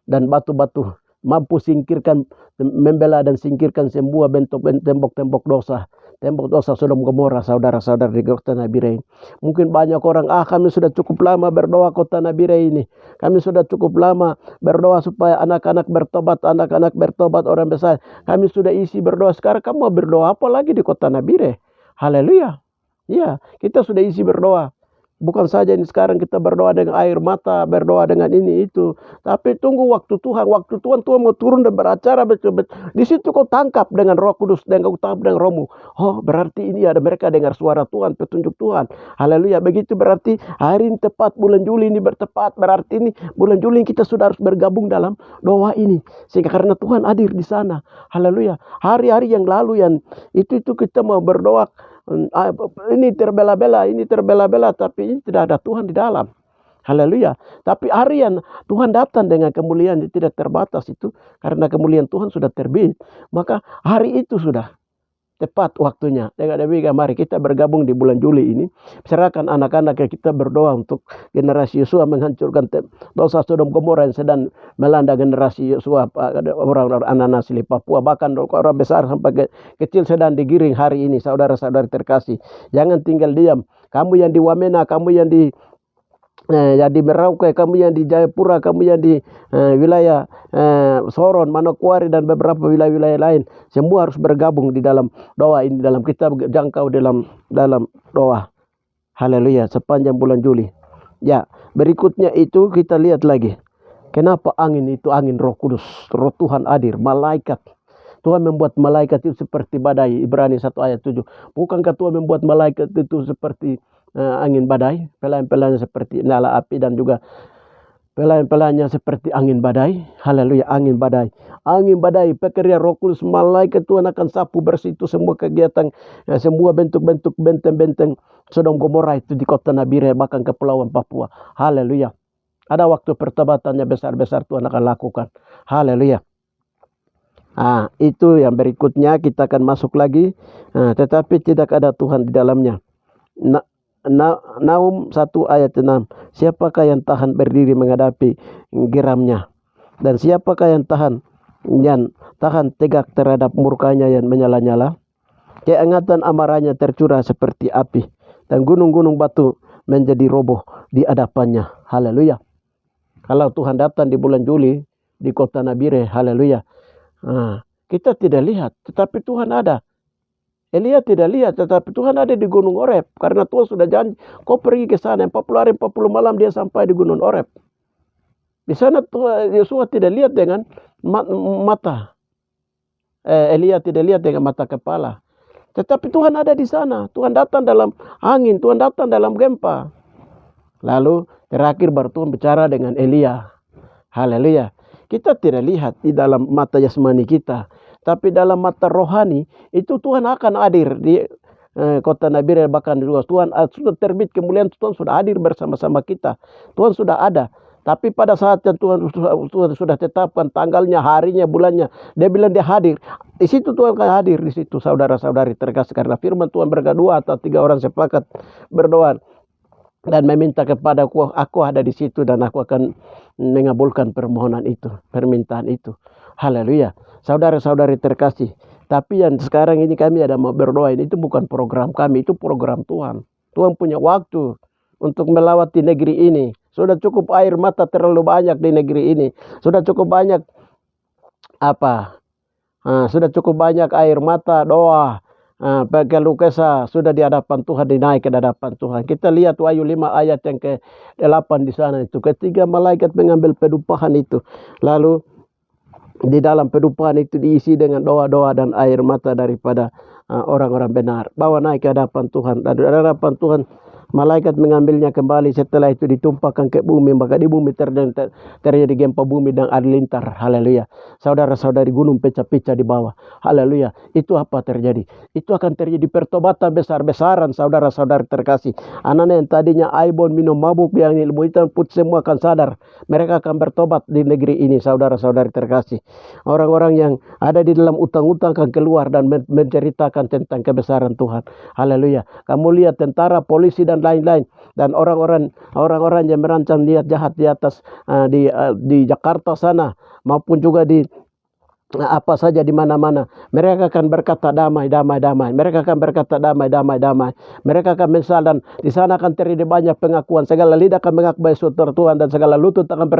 dan batu-batu, mampu singkirkan, membela dan singkirkan semua bentuk tembok-tembok dosa. Tembok dosa Sodom Gomora, saudara-saudara di kota Nabire. Mungkin banyak orang, kami sudah cukup lama berdoa kota Nabire ini. Kami sudah cukup lama berdoa supaya anak-anak bertobat, orang besar. Kami sudah isi berdoa, sekarang kamu berdoa apa lagi di kota Nabire? Haleluya. Ya, kita sudah isi berdoa. Bukan saja ini sekarang kita berdoa dengan air mata, berdoa dengan ini itu. Tapi tunggu waktu Tuhan. Waktu Tuhan mau turun dan beracara betul-betul. Di situ kau tangkap dengan Roh Kudus dan kau tangkap dengan Rohmu. Oh, berarti ini ada mereka dengar suara Tuhan, petunjuk Tuhan. Haleluya. Begitu berarti hari ini tepat bulan Juli ini bertepat. Berarti ini bulan Juli kita sudah harus bergabung dalam doa ini. Sehingga karena Tuhan hadir di sana. Haleluya. Hari-hari yang lalu yang itu kita mau berdoa. Ini terbelah-belah, tapi ini tidak ada Tuhan di dalam. Haleluya. Tapi harian Tuhan datang dengan kemuliaan yang tidak terbatas itu, karena kemuliaan Tuhan sudah terbit. Maka hari itu sudah tepat waktunya. Dengan demikian mari kita bergabung di bulan Juli ini. Serahkan anak-anak yang kita berdoa untuk generasi Yosua menghancurkan dosa Sodom Gomora yang sedang melanda generasi Yosua, orang-orang anak asli Papua, bahkan orang besar sampai kecil sedang digiring hari ini. Saudara-saudari terkasih, jangan tinggal diam. Kamu yang di Wamena, kamu yang di Jadi Merauke, kamu yang di Jayapura, kamu yang di wilayah Soron, Manokwari dan beberapa wilayah-wilayah lain, semua harus bergabung di dalam doa ini, dalam kita jangkau dalam doa. Haleluya, sepanjang bulan Juli. Ya, berikutnya itu kita lihat lagi. Kenapa angin itu angin Roh Kudus, Roh Tuhan hadir, malaikat. Tuhan membuat malaikat itu seperti badai, Ibrani 1 ayat 7. Bukankah Tuhan membuat malaikat itu seperti angin badai, pelayan-pelayannya seperti nyala api dan juga pelayan-pelayannya seperti angin badai. Haleluya, angin badai. Angin badai, pekerja Roh Kudus, malaikat Tuhan akan sapu bersih itu semua kegiatan, semua bentuk-bentuk benteng-benteng Sodom Gomora itu di kota Nabire, bahkan kepulauan Papua. Haleluya. Ada waktu pertobatannya besar-besar Tuhan akan lakukan. Haleluya. Itu yang berikutnya kita akan masuk lagi. Tetapi tidak ada Tuhan di dalamnya. Naum 1 ayat 6. Siapakah yang tahan berdiri menghadapi geramnya? Dan siapakah yang tahan tegak terhadap murkanya yang menyala-nyala? Keangatan amarahnya tercurah seperti api, dan gunung-gunung batu menjadi roboh di hadapannya. Haleluya. Kalau Tuhan datang di bulan Juli di kota Nabire, haleluya. Kita tidak lihat, tetapi Tuhan ada. Elia tidak lihat, tetapi Tuhan ada di Gunung Oreb. Karena Tuhan sudah janji, kau pergi ke sana 40 hari 40 malam dia sampai di Gunung Oreb. Di sana Yosua tidak lihat dengan mata. Elia tidak lihat dengan mata kepala. Tetapi Tuhan ada di sana. Tuhan datang dalam angin, Tuhan datang dalam gempa. Lalu terakhir baru Tuhan bicara dengan Elia. Haleluya. Kita tidak lihat di dalam mata jasmani kita, tapi dalam mata rohani itu Tuhan akan hadir di kota Nabire, bahkan di luar. Tuhan sudah terbit kemuliaan, Tuhan sudah hadir bersama-sama kita. Tuhan sudah ada. Tapi pada saat yang Tuhan sudah tetapkan tanggalnya, harinya, bulannya, dia bilang dia hadir. Di situ Tuhan akan hadir di situ, saudara-saudari terkasih, karena firman Tuhan berkata 2 atau 3 orang sepakat berdoa dan meminta kepada aku ada di situ dan aku akan mengabulkan permohonan itu, permintaan itu. Haleluya. Saudara-saudari terkasih, tapi yang sekarang ini kami ada mau berdoa ini, itu bukan program kami, itu program Tuhan. Tuhan punya waktu untuk melewati negeri ini. Sudah cukup air mata terlalu banyak di negeri ini. Sudah cukup banyak sudah cukup banyak air mata, doa, keluh kesah sudah di hadapan Tuhan, dinaik ke hadapan Tuhan. Kita lihat Wahyu 5 ayat yang ke-8 di sana itu. Ketika malaikat mengambil pedupahan itu, lalu di dalam pedupahan itu diisi dengan doa-doa dan air mata daripada orang-orang benar. Bawa naik ke hadapan Tuhan. Dan di hadapan Tuhan malaikat mengambilnya kembali, setelah itu ditumpahkan ke bumi, maka di bumi terjadi gempa bumi dan air lintar. Haleluya. Saudara-saudari, gunung pecah-pecah di bawah. Haleluya. Itu apa terjadi? Itu akan terjadi pertobatan besar-besaran, saudara-saudari terkasih. Anak-anak yang tadinya aibon, minum mabuk, yang ilmu hitam put, semua akan sadar. Mereka akan bertobat di negeri ini, saudara-saudari terkasih. Orang-orang yang ada di dalam utang-utang akan keluar dan menceritakan tentang kebesaran Tuhan. Haleluya. Kamu lihat tentara, polisi dan lain-lain, dan orang-orang yang merancang niat jahat di atas di Jakarta sana maupun juga di apa saja di mana-mana, mereka akan berkata damai, damai, damai. Mereka akan berkata damai, damai, damai. Mereka akan mensal, dan di sana akan terjadi banyak pengakuan. Segala lidah akan mengakui Yesus Tuhan, dan segala lutut akan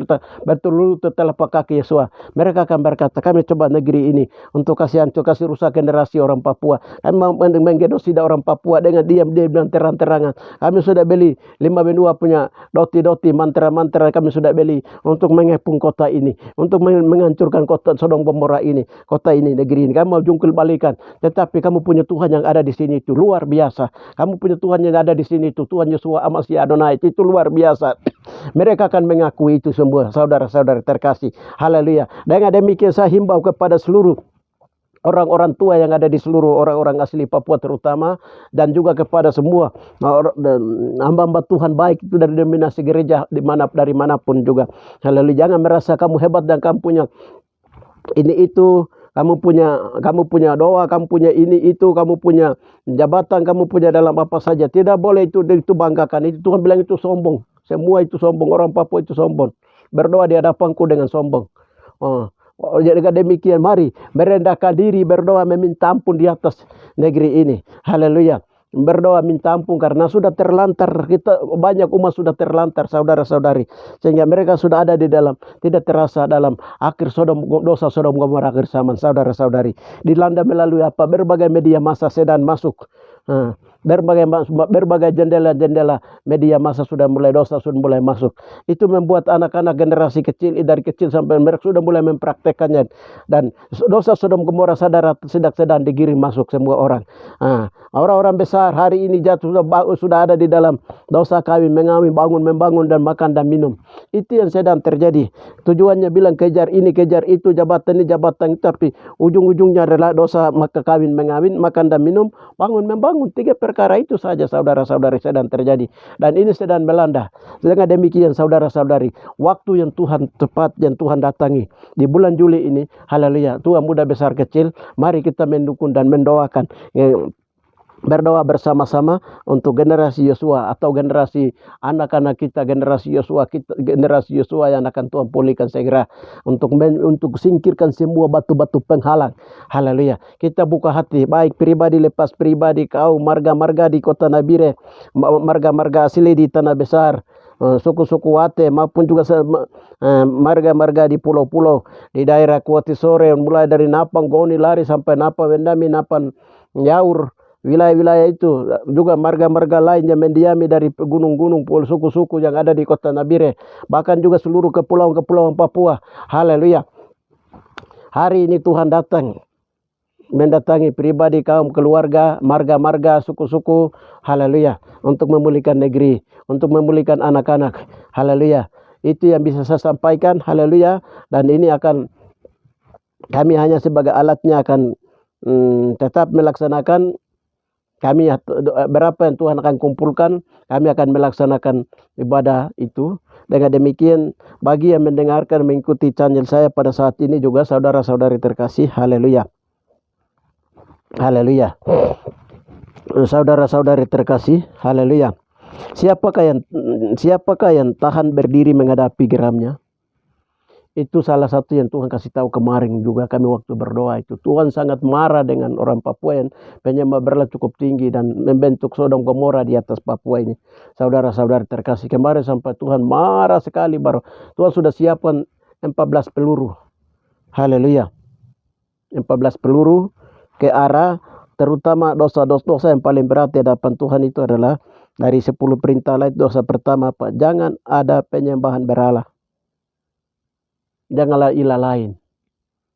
berlutut telapak kaki Yesus. Mereka akan berkata, kami coba negeri ini untuk kasih rusak generasi orang Papua. Kami mau menggenosida orang Papua dengan diam-diam dan terang-terangan. Kami sudah beli 5 benua punya doti-doti, mantra-mantra kami sudah beli untuk mengepung kota ini, untuk menghancurkan kota Sodom Gomora ini, kota ini, negeri ini. Kamu mau jungkil balikan, tetapi kamu punya Tuhan yang ada di sini itu luar biasa. Kamu punya Tuhan yang ada di sini itu, Tuhan Yeshua Amasya Adonai, itu luar biasa. Mereka akan mengakui itu semua, saudara-saudara terkasih. Haleluya. Dengan demikian saya himbau kepada seluruh orang-orang tua yang ada di seluruh orang-orang asli Papua terutama, dan juga kepada semua hamba-hamba Tuhan, baik itu dari denominasi gereja dari manapun juga. Haleluya. Jangan merasa kamu hebat dan kamu punya ini itu, kamu punya doa, kamu punya ini itu, kamu punya jabatan, kamu punya dalam apa saja. Tidak boleh itu banggakan. Itu Tuhan bilang itu sombong. Semua itu sombong. Orang Papua itu sombong. Berdoa di hadapanku dengan sombong. Jadi demikian, mari merendahkan diri, berdoa, meminta ampun di atas negeri ini. Haleluya. berdoa minta ampun karena sudah terlantar. Kita banyak umat sudah terlantar, saudara-saudari, sehingga mereka sudah ada di dalam, tidak terasa dalam akhir dosa Sodom Gomora akhir zaman, saudara-saudari, dilanda melalui apa? Berbagai media massa sedang masuk. Berbagai jendela-jendela media massa sudah mulai dosa sudah mulai masuk. Itu membuat anak-anak generasi kecil dari kecil sampai mereka sudah mulai mempraktekannya, dan dosa Sodom Gomora sedang digiring masuk semua orang. Orang-orang besar hari ini jatuh sudah ada di dalam dosa kawin, mengawin, bangun, membangun, dan makan dan minum. Itu yang sedang terjadi. Tujuannya bilang kejar ini, kejar itu, jabatan ini, jabatan itu, tapi ujung-ujungnya adalah dosa, maka kawin, mengawin, makan dan minum, bangun, membangun. 3 perkara itu saja, saudara-saudari, sedang terjadi. Dan ini sedang melanda. Dengan demikian, saudara-saudari, waktu yang Tuhan tepat, yang Tuhan datangi di bulan Juli ini, haleluya, Tuhan muda besar kecil, mari kita mendukung dan mendoakan, berdoa bersama-sama untuk generasi Yosua atau generasi anak-anak kita, generasi Yosua yang akan Tuhan pulihkan segera, untuk singkirkan semua batu-batu penghalang. Haleluya. Kita buka hati, baik pribadi lepas pribadi, kau marga-marga di kota Nabire, marga-marga asli di tanah besar, suku-suku Wate, maupun juga marga-marga di pulau-pulau di daerah Kuati Sore, mulai dari Napang, Goni, Lari sampai Napa, Wendami, Napan, Yaur, wilayah-wilayah itu, juga marga-marga lain yang mendiami dari gunung-gunung, suku-suku yang ada di kota Nabire, bahkan juga seluruh kepulauan-kepulauan Papua. Haleluya. Hari ini Tuhan datang mendatangi pribadi, kaum, keluarga, marga-marga, suku-suku, haleluya, untuk memulihkan negeri, untuk memulihkan anak-anak. Haleluya. Itu yang bisa saya sampaikan, haleluya. Dan ini akan, kami hanya sebagai alatnya akan tetap melaksanakan. Kami berapa yang Tuhan akan kumpulkan, kami akan melaksanakan ibadah itu. Dengan demikian, bagi yang mendengarkan, mengikuti channel saya pada saat ini juga, saudara-saudari terkasih, haleluya. Haleluya. Saudara-saudari terkasih, haleluya. Siapakah yang tahan berdiri menghadapi geramnya? Itu salah satu yang Tuhan kasih tahu kemarin juga kami waktu berdoa itu. Tuhan sangat marah dengan orang Papua yang penyembah berhala cukup tinggi dan membentuk Sodom Gomora di atas Papua ini. Saudara-saudara terkasih, kemarin sampai Tuhan marah sekali, baru Tuhan sudah siapkan 14 peluru. Haleluya. 14 peluru ke arah terutama dosa-dosa yang paling berat di hadapan Tuhan. Itu adalah dari 10 perintah lain. Dosa pertama apa? Jangan ada penyembahan berhala. Janganlah ilah lain.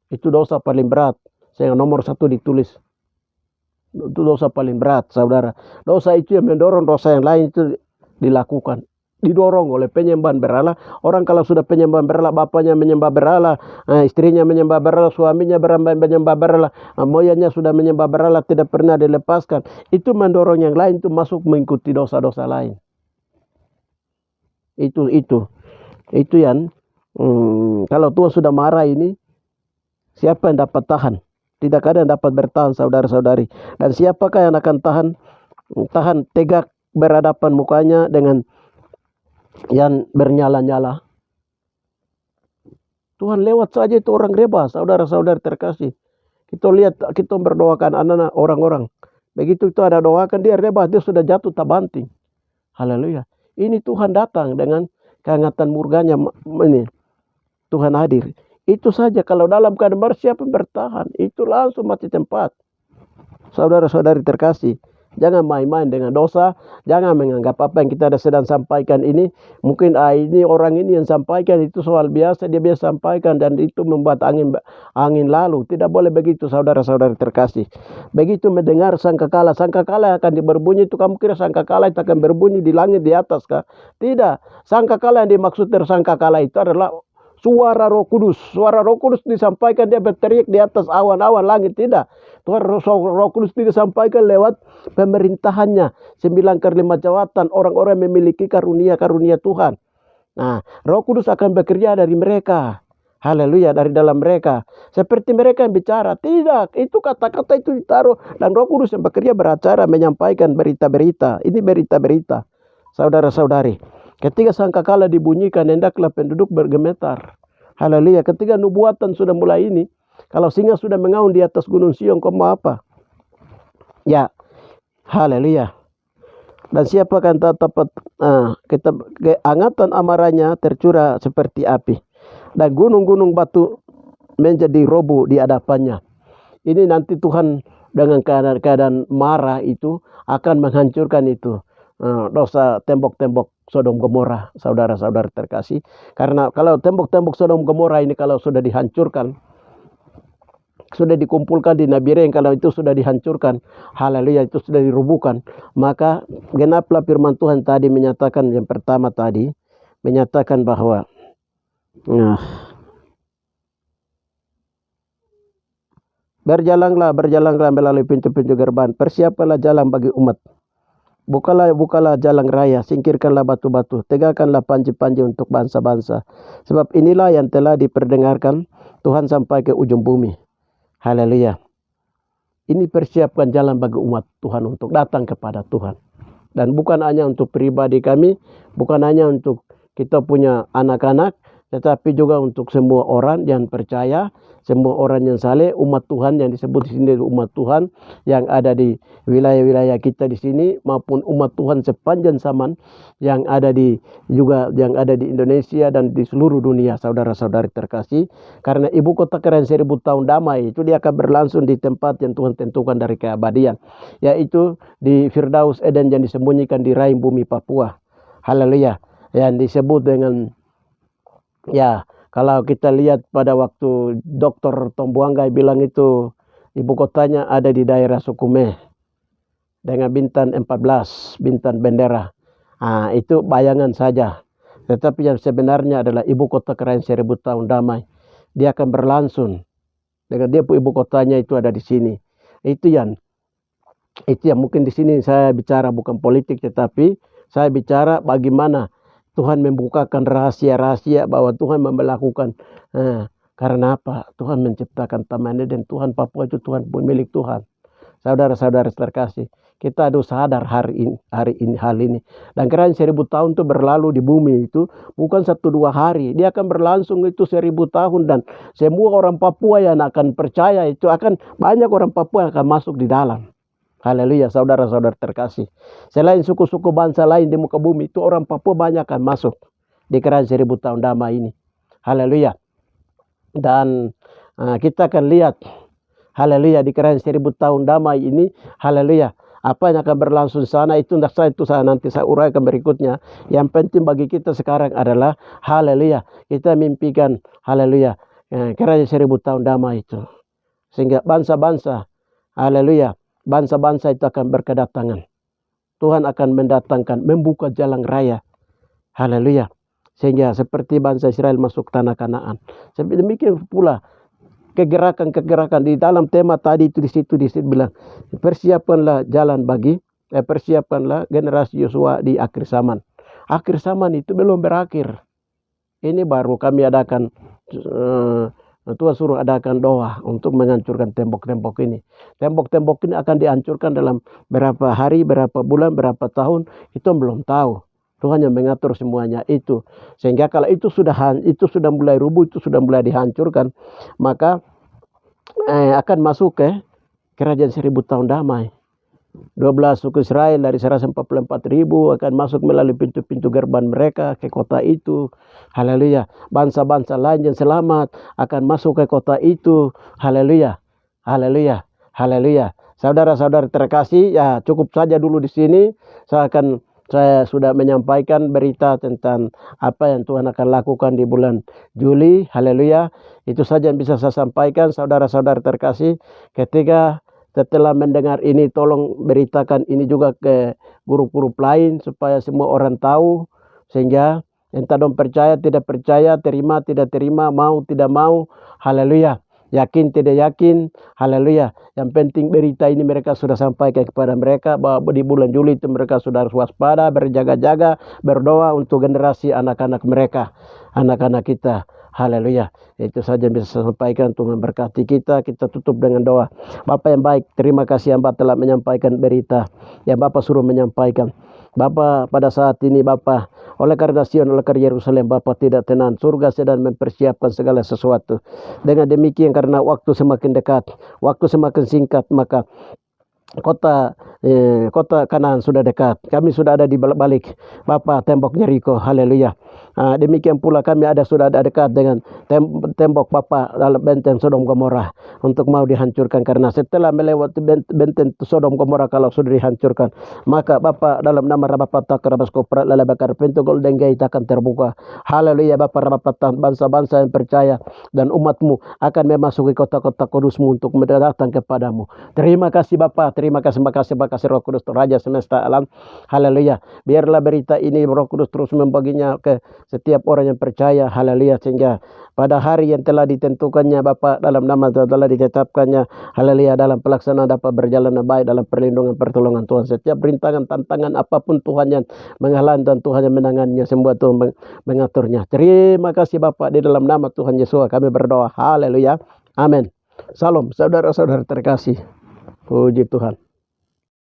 Itu dosa paling berat. Saya nomor 1 ditulis. Itu dosa paling berat, saudara. Dosa itu yang mendorong dosa yang lain itu dilakukan. Didorong oleh penyembahan berhala. Orang kalau sudah penyembahan berhala, bapaknya menyembah berhala, istrinya menyembah berhala, suaminya menyembah berhala, moyangnya sudah menyembah berhala, tidak pernah dilepaskan. Itu mendorong yang lain itu masuk mengikuti dosa-dosa lain. Itu yang kalau Tuhan sudah marah ini, siapa yang dapat tahan? Tidak ada yang dapat bertahan, saudara-saudari. Dan siapakah yang akan tahan tegak berhadapan mukanya dengan yang bernyala-nyala? Tuhan lewat saja itu orang rebah, saudara-saudari terkasih. Kita lihat, kita berdoakan anak-anak orang-orang. Begitu itu ada doakan, dia rebah, dia sudah jatuh tak banting. Haleluya. Ini Tuhan datang dengan kehangatan murganya ini. Tuhan hadir. Itu saja, kalau dalam keadaan siapa bertahan, itu langsung mati tempat. Saudara-saudari terkasih, jangan main-main dengan dosa. Jangan menganggap apa yang kita sedang sampaikan ini, mungkin ini orang ini yang sampaikan, itu soal biasa, dia biasa sampaikan, dan itu membuat angin lalu. Tidak boleh begitu, saudara-saudari terkasih. Begitu mendengar sangkakala akan berbunyi, itu kamu kira sangkakala itu akan berbunyi di langit di atas kah? Tidak. Sangkakala yang dimaksud sangkakala itu adalah suara Roh Kudus. Suara Roh Kudus disampaikan, dia berteriak di atas awan-awan langit. Tidak. Tuhan Roh Kudus disampaikan lewat pemerintahannya. 9 kali 5 jawatan, orang-orang memiliki karunia-karunia Tuhan. Nah, Roh Kudus akan bekerja dari mereka. Haleluya, dari dalam mereka. Seperti mereka yang bicara. Tidak, itu kata-kata itu ditaruh. Dan Roh Kudus yang bekerja beracara, menyampaikan berita-berita. Ini berita-berita. Saudara-saudari, ketika sangkakala dibunyikan, hendaklah penduduk bergemetar. Haleluya. Ketika nubuatan sudah mulai ini, kalau singa sudah mengaum di atas gunung Sion, kau mau apa? Ya, Haleluya. Dan siapa akan dapat kita keangatan amarahnya tercurah seperti api, dan gunung-gunung batu menjadi roboh di hadapannya. Ini nanti Tuhan dengan keadaan marah itu akan menghancurkan itu dosa tembok-tembok Sodom Gomora, saudara-saudara terkasih. Karena kalau tembok-tembok Sodom Gomora ini kalau sudah dihancurkan, sudah dikumpulkan di Nabireng, kalau itu sudah dihancurkan, haleluya, itu sudah dirubuhkan, maka genaplah firman Tuhan tadi menyatakan, yang pertama tadi menyatakan bahwa berjalanlah melalui pintu-pintu gerbang, persiapkanlah jalan bagi umat, bukalah jalan raya, singkirkanlah batu-batu, tegakkanlah panji-panji untuk bangsa-bangsa, sebab inilah yang telah diperdengarkan Tuhan sampai ke ujung bumi. Haleluya. Ini persiapkan jalan bagi umat Tuhan untuk datang kepada Tuhan. Dan bukan hanya untuk pribadi kami, bukan hanya untuk kita punya anak-anak, tetapi juga untuk semua orang yang percaya, semua orang yang saleh, umat Tuhan yang disebut di sini umat Tuhan yang ada di wilayah-wilayah kita di sini, maupun umat Tuhan sepanjang zaman yang ada di Indonesia dan di seluruh dunia, saudara-saudari terkasih. Karena ibu kota keren 1000 tahun damai itu dia akan berlangsung di tempat yang Tuhan tentukan dari keabadian, yaitu di Firdaus Eden yang disembunyikan di rahim bumi Papua. Haleluya. Yang disebut dengan, ya, kalau kita lihat pada waktu Dr. Tombuanggai bilang itu ibu kotanya ada di daerah Sukume dengan bintang 14, bintang bendera. Itu bayangan saja. Tetapi yang sebenarnya adalah ibu kota kerajaan 1000 tahun damai. Dia akan berlangsung dengan dia ibu kotanya itu ada di sini. Itu yang mungkin di sini saya bicara bukan politik, tetapi saya bicara bagaimana Tuhan membukakan rahasia-rahasia bahwa Tuhan melakukan. Karena apa? Tuhan menciptakan Taman Eden, Tuhan Papua itu Tuhan pun milik Tuhan. Saudara-saudara terkasih, kita harus sadar hari ini hal ini. Dan kerajaan 1000 tahun itu berlalu di bumi itu bukan 1-2 hari. Dia akan berlangsung itu 1000 tahun, dan semua orang Papua yang akan percaya itu akan banyak orang Papua yang akan masuk di dalam. Haleluya, saudara-saudara terkasih. Selain suku-suku bangsa lain di muka bumi itu, orang Papua banyak akan masuk di kerajaan 1000 tahun damai ini. Haleluya. Dan kita akan lihat, haleluya, di kerajaan 1000 tahun damai ini, haleluya, apa yang akan berlangsung sana itu nanti saya uraikan berikutnya. Yang penting bagi kita sekarang adalah, haleluya, kita mimpikan, haleluya, kerajaan 1000 tahun damai itu. Sehingga bangsa-bangsa, haleluya, bangsa-bangsa itu akan berkedatangan. Tuhan akan mendatangkan, membuka jalan raya. Haleluya. Sehingga seperti bangsa Israel masuk tanah Kanaan. Demikian pula kegerakan-kegerakan di dalam tema tadi itu di situ bilang, persiapkanlah jalan bagi persiapkanlah generasi Yosua di akhir zaman. Akhir zaman itu belum berakhir. Ini baru kami adakan, Tuhan suruh adakan doa untuk menghancurkan tembok-tembok ini. Tembok-tembok ini akan dihancurkan dalam berapa hari, berapa bulan, berapa tahun, itu belum tahu. Tuhan yang mengatur semuanya itu. Sehingga kalau itu sudah mulai rubuh, itu sudah mulai dihancurkan, maka akan masuk ke kerajaan 1000 tahun damai. 12 suku Israel dari 144.000 akan masuk melalui pintu-pintu gerbang mereka ke kota itu. Haleluya. Bangsa-bangsa lain yang selamat akan masuk ke kota itu. Haleluya. Haleluya. Haleluya. Saudara-saudara terkasih, ya cukup saja dulu di sini. Saya sudah menyampaikan berita tentang apa yang Tuhan akan lakukan di bulan Juli. Haleluya. Itu saja yang bisa saya sampaikan, saudara-saudara terkasih. Ketika setelah mendengar ini, tolong beritakan ini juga ke grup-grup lain supaya semua orang tahu, sehingga entah dong percaya tidak percaya, terima tidak terima, mau tidak mau, haleluya, yakin tidak yakin, haleluya. Yang penting berita ini mereka sudah sampaikan kepada mereka bahwa di bulan Juli itu mereka sudah harus waspada, berjaga-jaga, berdoa untuk generasi anak-anak mereka, anak-anak kita. Haleluya. Itu saja yang bisa saya sampaikan untuk memberkati kita. Kita tutup dengan doa. Bapak yang baik, terima kasih Bapak telah menyampaikan berita yang Bapak suruh menyampaikan. Bapak, pada saat ini Bapak, oleh karena Sion, oleh karena Yerusalem, Bapak tidak tenang. Surga sedang mempersiapkan segala sesuatu. Dengan demikian, karena waktu semakin dekat, waktu semakin singkat, maka kota Kanaan sudah dekat. Kami sudah ada di balik Bapa tembok Yeriko. Haleluya. Demikian pula kami sudah ada dekat dengan tembok Bapa dalam benteng Sodom Gomora untuk mau dihancurkan, karena setelah melewati benteng Sodom Gomora kalau sudah dihancurkan, maka Bapa dalam nama Bapa Takarabas Koprat Lalabakar pintu Golden Gate akan terbuka. Haleluya. Bapa bangsa-bangsa yang percaya dan umatmu akan memasuki kota-kota kudusmu untuk datang kepadamu. Terima kasih Bapa, terima kasih Roh Kudus Raja semesta alam. Haleluya. Biarlah berita ini Roh Kudus terus membaginya ke setiap orang yang percaya. Haleluya. Sehingga pada hari yang telah ditentukannya Bapa dalam nama telah ditetapkannya, haleluya, dalam pelaksanaan dapat berjalan baik dalam perlindungan pertolongan Tuhan. Setiap rintangan tantangan apapun Tuhan yang menghalang dan Tuhan yang menangannya, semua Tuhan mengaturnya. Terima kasih Bapa, di dalam nama Tuhan Yesus kami berdoa. Haleluya. Amin. Salam saudara-saudara terkasih. Puji Tuhan.